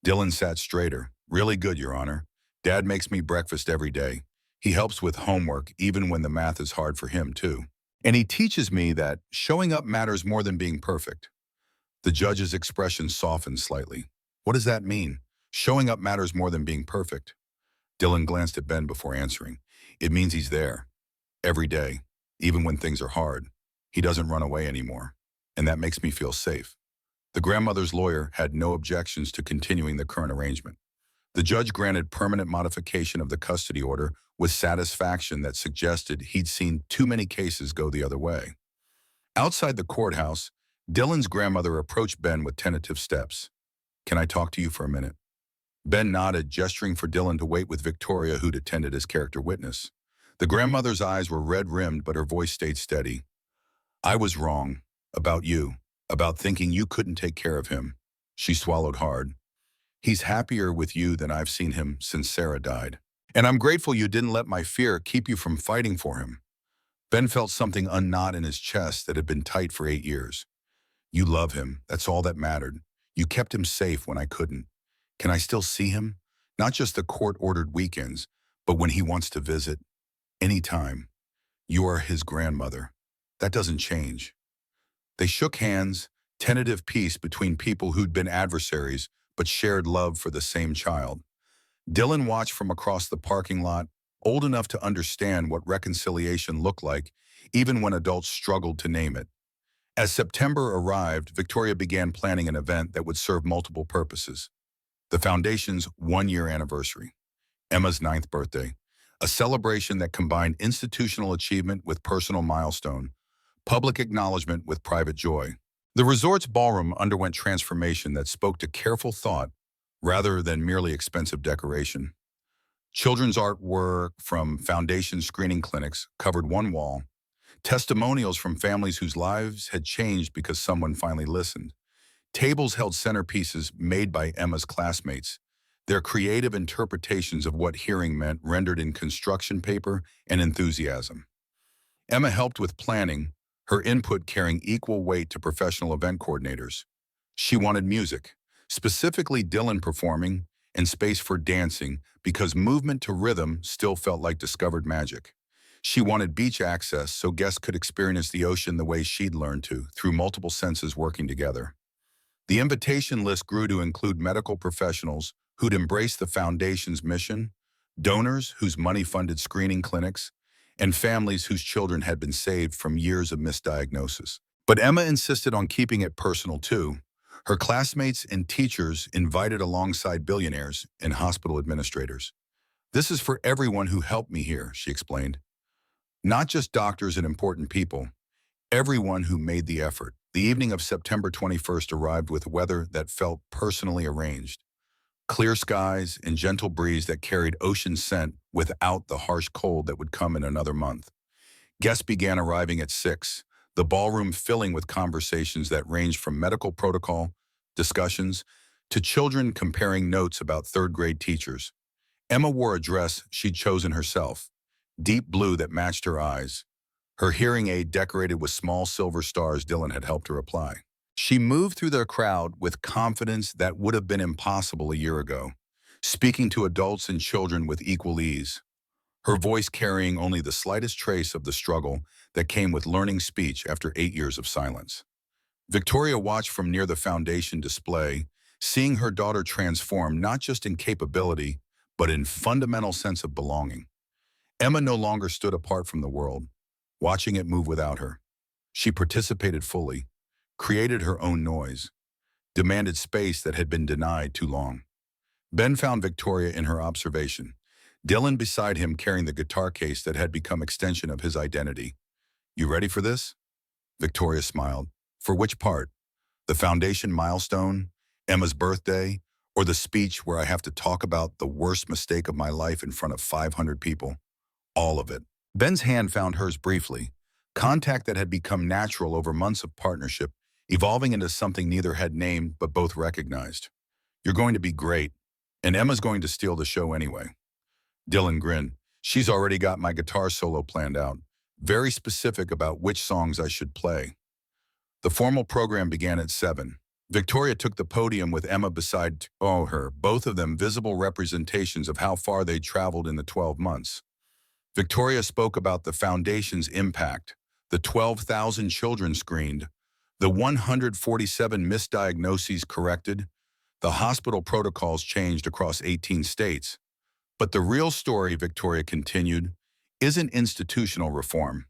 Dylan sat straighter. "Really good, Your Honor. Dad makes me breakfast every day. He helps with homework, even when the math is hard for him, too. And he teaches me that showing up matters more than being perfect." The judge's expression softened slightly. "What does that mean? Showing up matters more than being perfect?" Dylan glanced at Ben before answering. "It means he's there, every day, even when things are hard. He doesn't run away anymore, and that makes me feel safe." The grandmother's lawyer had no objections to continuing the current arrangement. The judge granted permanent modification of the custody order with satisfaction that suggested he'd seen too many cases go the other way. Outside the courthouse, Dylan's grandmother approached Ben with tentative steps. "Can I talk to you for a minute?" Ben nodded, gesturing for Dylan to wait with Victoria, who'd attended as character witness. The grandmother's eyes were red-rimmed, but her voice stayed steady. "I was wrong. About you. About thinking you couldn't take care of him." She swallowed hard. "He's happier with you than I've seen him since Sarah died. And I'm grateful you didn't let my fear keep you from fighting for him." Ben felt something unknot in his chest that had been tight for 8 years. "You love him. That's all that mattered. You kept him safe when I couldn't. Can I still see him? Not just the court-ordered weekends, but when he wants to visit. Anytime. You are his grandmother. That doesn't change." They shook hands, tentative peace between people who'd been adversaries but shared love for the same child. Dylan watched from across the parking lot, old enough to understand what reconciliation looked like, even when adults struggled to name it. As September arrived, Victoria began planning an event that would serve multiple purposes. The Foundation's one-year anniversary, Emma's 9th birthday, a celebration that combined institutional achievement with personal milestone, public acknowledgement with private joy. The resort's ballroom underwent transformation that spoke to careful thought rather than merely expensive decoration. Children's artwork from Foundation screening clinics covered one wall, testimonials from families whose lives had changed because someone finally listened. Tables held centerpieces made by Emma's classmates, their creative interpretations of what hearing meant rendered in construction paper and enthusiasm. Emma helped with planning, her input carrying equal weight to professional event coordinators. She wanted music, specifically Dylan performing, and space for dancing because movement to rhythm still felt like discovered magic. She wanted beach access so guests could experience the ocean the way she'd learned to, through multiple senses working together. The invitation list grew to include medical professionals who'd embraced the Foundation's mission, donors whose money funded screening clinics, and families whose children had been saved from years of misdiagnosis. But Emma insisted on keeping it personal too. Her classmates and teachers invited alongside billionaires and hospital administrators. "This is for everyone who helped me here," she explained. "Not just doctors and important people, everyone who made the effort." The evening of September 21st arrived with weather that felt personally arranged. Clear skies and gentle breeze that carried ocean scent without the harsh cold that would come in another month. Guests began arriving at 6, the ballroom filling with conversations that ranged from medical protocol discussions to children comparing notes about third-grade teachers. Emma wore a dress she'd chosen herself, deep blue that matched her eyes, her hearing aid decorated with small silver stars Dylan had helped her apply. She moved through the crowd with confidence that would have been impossible a year ago, speaking to adults and children with equal ease, her voice carrying only the slightest trace of the struggle that came with learning speech after 8 years of silence. Victoria watched from near the Foundation display, seeing her daughter transform not just in capability, but in fundamental sense of belonging. Emma no longer stood apart from the world, watching it move without her. She participated fully, created her own noise, demanded space that had been denied too long. Ben found Victoria in her observation, Dylan beside him carrying the guitar case that had become extension of his identity. "You ready for this?" Victoria smiled. "For which part? The Foundation milestone, Emma's birthday, or the speech where I have to talk about the worst mistake of my life in front of 500 people? All of it." Ben's hand found hers briefly, contact that had become natural over months of partnership, evolving into something neither had named but both recognized. You're going to be great, and Emma's going to steal the show anyway. Dylan grinned. She's already got my guitar solo planned out, very specific about which songs I should play. The formal program began at 7. Victoria took the podium with Emma beside her, both of them visible representations of how far they'd traveled in the 12 months. Victoria spoke about the foundation's impact, the 12,000 children screened, the 147 misdiagnoses corrected, the hospital protocols changed across 18 states. But the real story, Victoria continued, isn't institutional reform.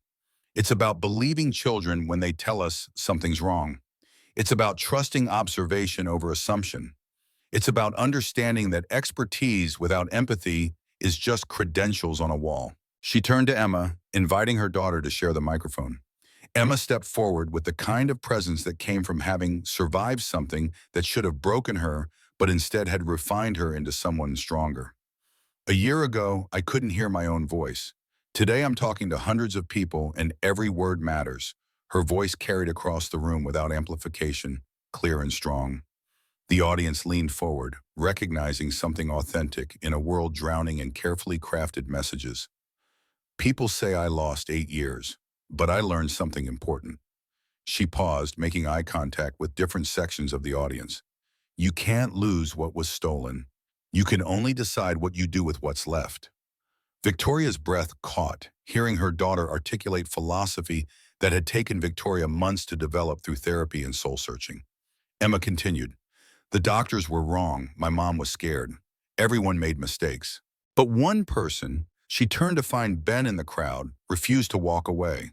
It's about believing children when they tell us something's wrong. It's about trusting observation over assumption. It's about understanding that expertise without empathy is just credentials on a wall. She turned to Emma, inviting her daughter to share the microphone. Emma stepped forward with the kind of presence that came from having survived something that should have broken her, but instead had refined her into someone stronger. A year ago, I couldn't hear my own voice. Today, I'm talking to hundreds of people, and every word matters. Her voice carried across the room without amplification, clear and strong. The audience leaned forward, recognizing something authentic in a world drowning in carefully crafted messages. People say I lost 8 years, but I learned something important. She paused, making eye contact with different sections of the audience. You can't lose what was stolen. You can only decide what you do with what's left. Victoria's breath caught, hearing her daughter articulate philosophy that had taken Victoria months to develop through therapy and soul-searching. Emma continued, "The doctors were wrong. My mom was scared. Everyone made mistakes. But one person," she turned to find Ben in the crowd, refused to walk away.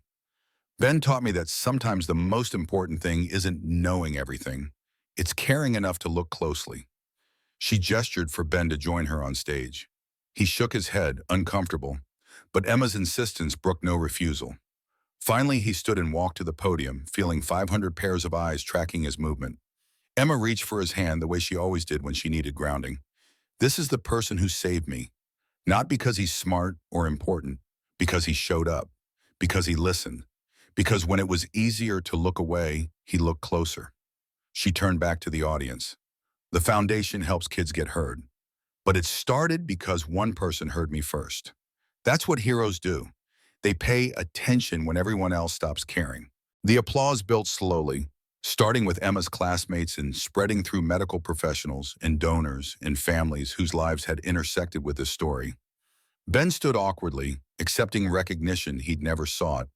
"Ben taught me that sometimes the most important thing isn't knowing everything. It's caring enough to look closely." She gestured for Ben to join her on stage. He shook his head, uncomfortable, but Emma's insistence brooked no refusal. Finally, he stood and walked to the podium, feeling 500 pairs of eyes tracking his movement. Emma reached for his hand the way she always did when she needed grounding. "This is the person who saved me. Not because he's smart or important, because he showed up, because he listened, because when it was easier to look away, he looked closer." She turned back to the audience. "The foundation helps kids get heard. But it started because one person heard me first. That's what heroes do. They pay attention when everyone else stops caring." The applause built slowly, starting with Emma's classmates and spreading through medical professionals and donors and families whose lives had intersected with this story. Ben stood awkwardly, accepting recognition he'd never sought,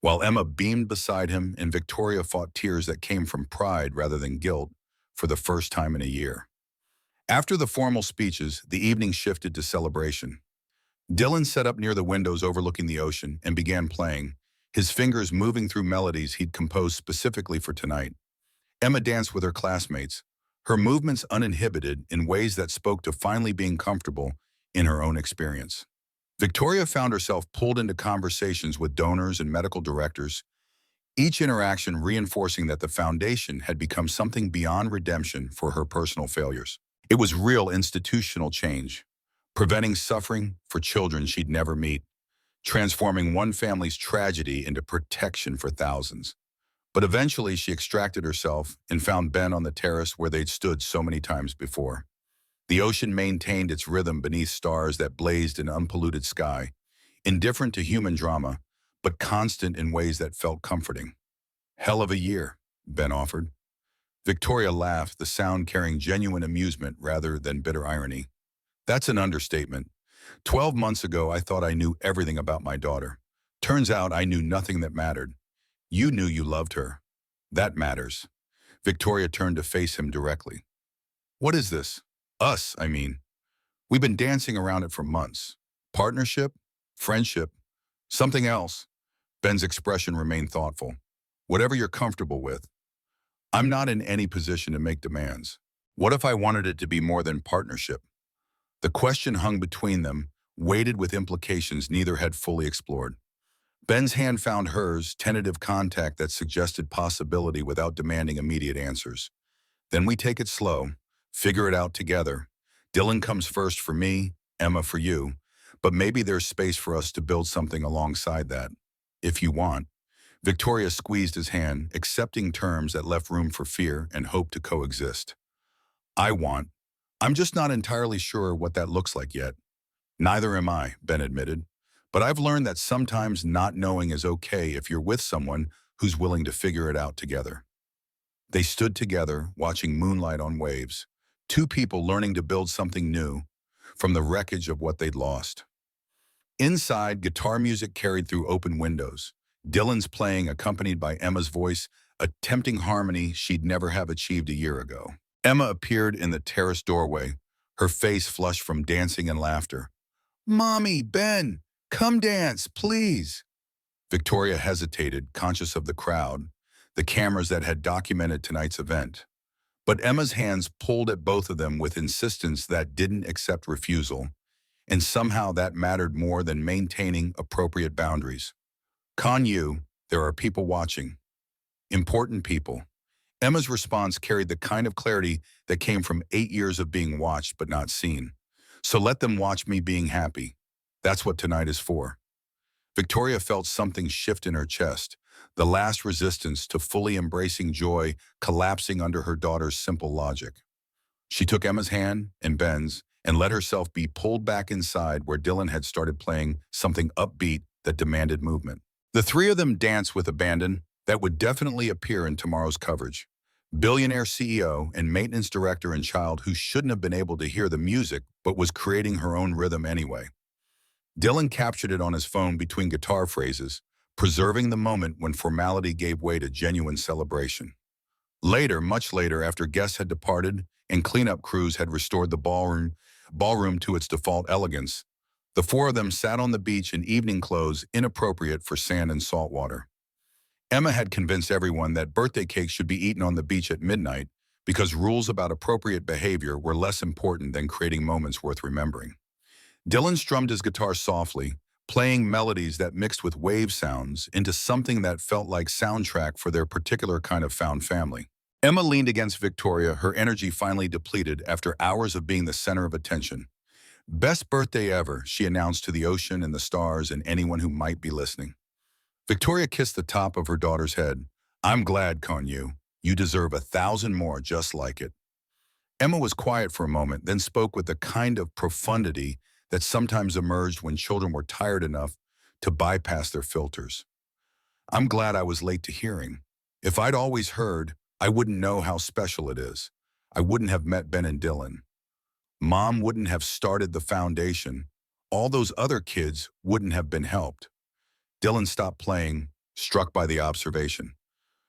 while Emma beamed beside him and Victoria fought tears that came from pride rather than guilt for the first time in a year. After the formal speeches, the evening shifted to celebration. Dylan sat up near the windows overlooking the ocean and began playing, his fingers moving through melodies he'd composed specifically for tonight. Emma danced with her classmates, her movements uninhibited in ways that spoke to finally being comfortable in her own experience. Victoria found herself pulled into conversations with donors and medical directors, each interaction reinforcing that the foundation had become something beyond redemption for her personal failures. It was real institutional change, preventing suffering for children she'd never meet, transforming one family's tragedy into protection for thousands. But eventually she extracted herself and found Ben on the terrace where they'd stood so many times before. The ocean maintained its rhythm beneath stars that blazed in unpolluted sky, indifferent to human drama, but constant in ways that felt comforting. "Hell of a year," Ben offered. Victoria laughed, the sound carrying genuine amusement rather than bitter irony. "That's an understatement. 12 months ago, I thought I knew everything about my daughter. Turns out I knew nothing that mattered. You knew you loved her. That matters." Victoria turned to face him directly. "What is this? Us, I mean. We've been dancing around it for months. Partnership? Friendship? Something else?" Ben's expression remained thoughtful. "Whatever you're comfortable with. I'm not in any position to make demands. What if I wanted it to be more than partnership?" The question hung between them, weighted with implications neither had fully explored. Ben's hand found hers, tentative contact that suggested possibility without demanding immediate answers. "Then we take it slow, figure it out together. Dylan comes first for me, Emma for you. but maybe there's space for us to build something alongside that, if you want. Victoria squeezed his hand, accepting terms that left room for fear and hope to coexist. I want. I'm just not entirely sure what that looks like yet. Neither am I, Ben admitted. But I've learned that sometimes not knowing is okay if you're with someone who's willing to figure it out together. They stood together, watching moonlight on waves, two people learning to build something new from the wreckage of what they'd lost. Inside, guitar music carried through open windows. Dylan's playing, accompanied by Emma's voice, a tempting harmony she'd never have achieved a year ago. Emma appeared in the terrace doorway, her face flushed from dancing and laughter. Mommy, Ben, come dance, please. Victoria hesitated, conscious of the crowd, the cameras that had documented tonight's event. But Emma's hands pulled at both of them with insistence that didn't accept refusal, and somehow that mattered more than maintaining appropriate boundaries. Yu, there are people watching. Important people. Emma's response carried the kind of clarity that came from 8 years of being watched but not seen. So let them watch me being happy. That's what tonight is for. Victoria felt something shift in her chest, the last resistance to fully embracing joy collapsing under her daughter's simple logic. She took Emma's hand and Ben's and let herself be pulled back inside where Dylan had started playing something upbeat that demanded movement. The three of them danced with abandon that would definitely appear in tomorrow's coverage. Billionaire CEO and maintenance director and child who shouldn't have been able to hear the music but was creating her own rhythm anyway. Dylan captured it on his phone between guitar phrases, preserving the moment when formality gave way to genuine celebration. Later, much later, after guests had departed and cleanup crews had restored the ballroom to its default elegance, the four of them sat on the beach in evening clothes inappropriate for sand and salt water. Emma had convinced everyone that birthday cakes should be eaten on the beach at midnight because rules about appropriate behavior were less important than creating moments worth remembering. Dylan strummed his guitar softly, playing melodies that mixed with wave sounds into something that felt like soundtrack for their particular kind of found family. Emma leaned against Victoria, her energy finally depleted after hours of being the center of attention. Best birthday ever, she announced to the ocean and the stars and anyone who might be listening. Victoria kissed the top of her daughter's head. I'm glad, Yu. You deserve 1,000 more just like it. Emma was quiet for a moment, then spoke with the kind of profundity that sometimes emerged when children were tired enough to bypass their filters. I'm glad I was late to hearing. If I'd always heard, I wouldn't know how special it is. I wouldn't have met Ben and Dylan. Mom wouldn't have started the foundation. All those other kids wouldn't have been helped. Dylan stopped playing, struck by the observation.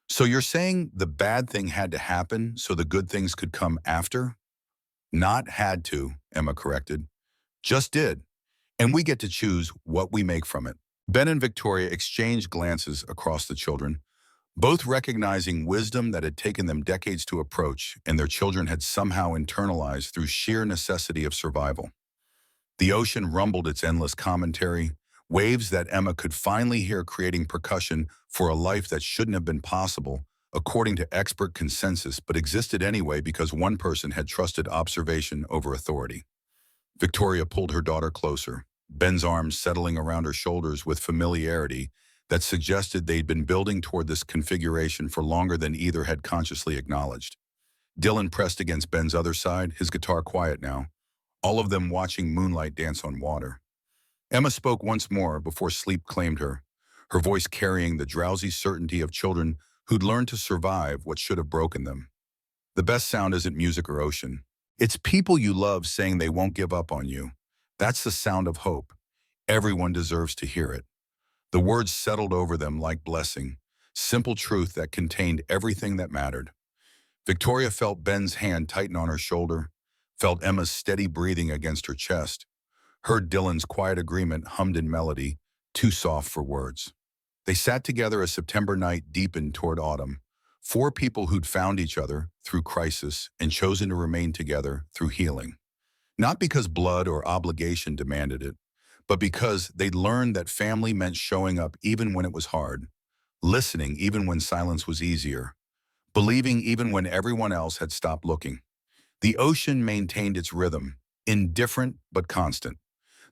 So you're saying the bad thing had to happen so the good things could come after? Not had to, Emma corrected. Just did. And we get to choose what we make from it. Ben and Victoria exchanged glances across the children, both recognizing wisdom that had taken them decades to approach and their children had somehow internalized through sheer necessity of survival. The ocean rumbled its endless commentary, waves that Emma could finally hear creating percussion for a life that shouldn't have been possible, according to expert consensus, but existed anyway because one person had trusted observation over authority. Victoria pulled her daughter closer, Ben's arms settling around her shoulders with familiarity that suggested they'd been building toward this configuration for longer than either had consciously acknowledged. Dylan pressed against Ben's other side, his guitar quiet now, all of them watching moonlight dance on water. Emma spoke once more before sleep claimed her voice carrying the drowsy certainty of children who'd learned to survive what should have broken them. The best sound isn't music or ocean. It's people you love saying they won't give up on you. That's the sound of hope. Everyone deserves to hear it. The words settled over them like blessing, simple truth that contained everything that mattered. Victoria felt Ben's hand tighten on her shoulder, felt Emma's steady breathing against her chest, heard Dylan's quiet agreement hummed in melody, too soft for words. They sat together as September night deepened toward autumn, four people who'd found each other through crisis and chosen to remain together through healing. Not because blood or obligation demanded it, but because they'd learned that family meant showing up even when it was hard, listening even when silence was easier, believing even when everyone else had stopped looking. The ocean maintained its rhythm, indifferent but constant.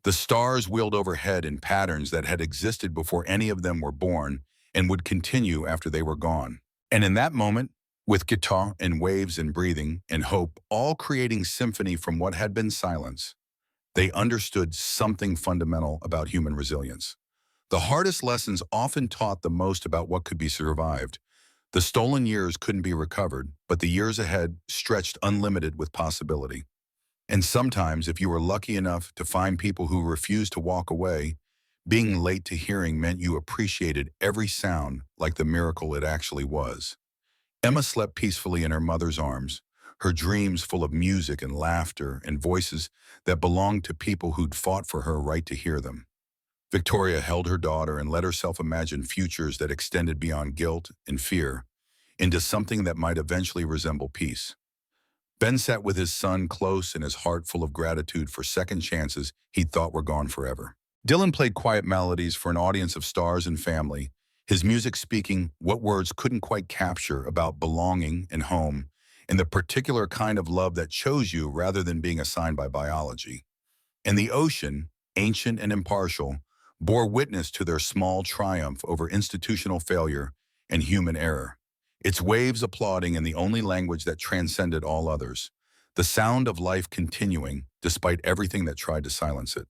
The stars wheeled overhead in patterns that had existed before any of them were born and would continue after they were gone. And in that moment, with guitar and waves and breathing and hope all creating symphony from what had been silence, they understood something fundamental about human resilience. The hardest lessons often taught the most about what could be survived. The stolen years couldn't be recovered, but the years ahead stretched unlimited with possibility. And sometimes, if you were lucky enough to find people who refused to walk away, being late to hearing meant you appreciated every sound like the miracle it actually was. Emma slept peacefully in her mother's arms, her dreams full of music and laughter and voices that belonged to people who'd fought for her right to hear them. Victoria held her daughter and let herself imagine futures that extended beyond guilt and fear into something that might eventually resemble peace. Ben sat with his son close and his heart full of gratitude for second chances he'd thought were gone forever. Dylan played quiet melodies for an audience of stars and family, his music speaking what words couldn't quite capture about belonging and home, and the particular kind of love that chose you rather than being assigned by biology. And the ocean, ancient and impartial, bore witness to their small triumph over institutional failure and human error, its waves applauding in the only language that transcended all others, the sound of life continuing despite everything that tried to silence it.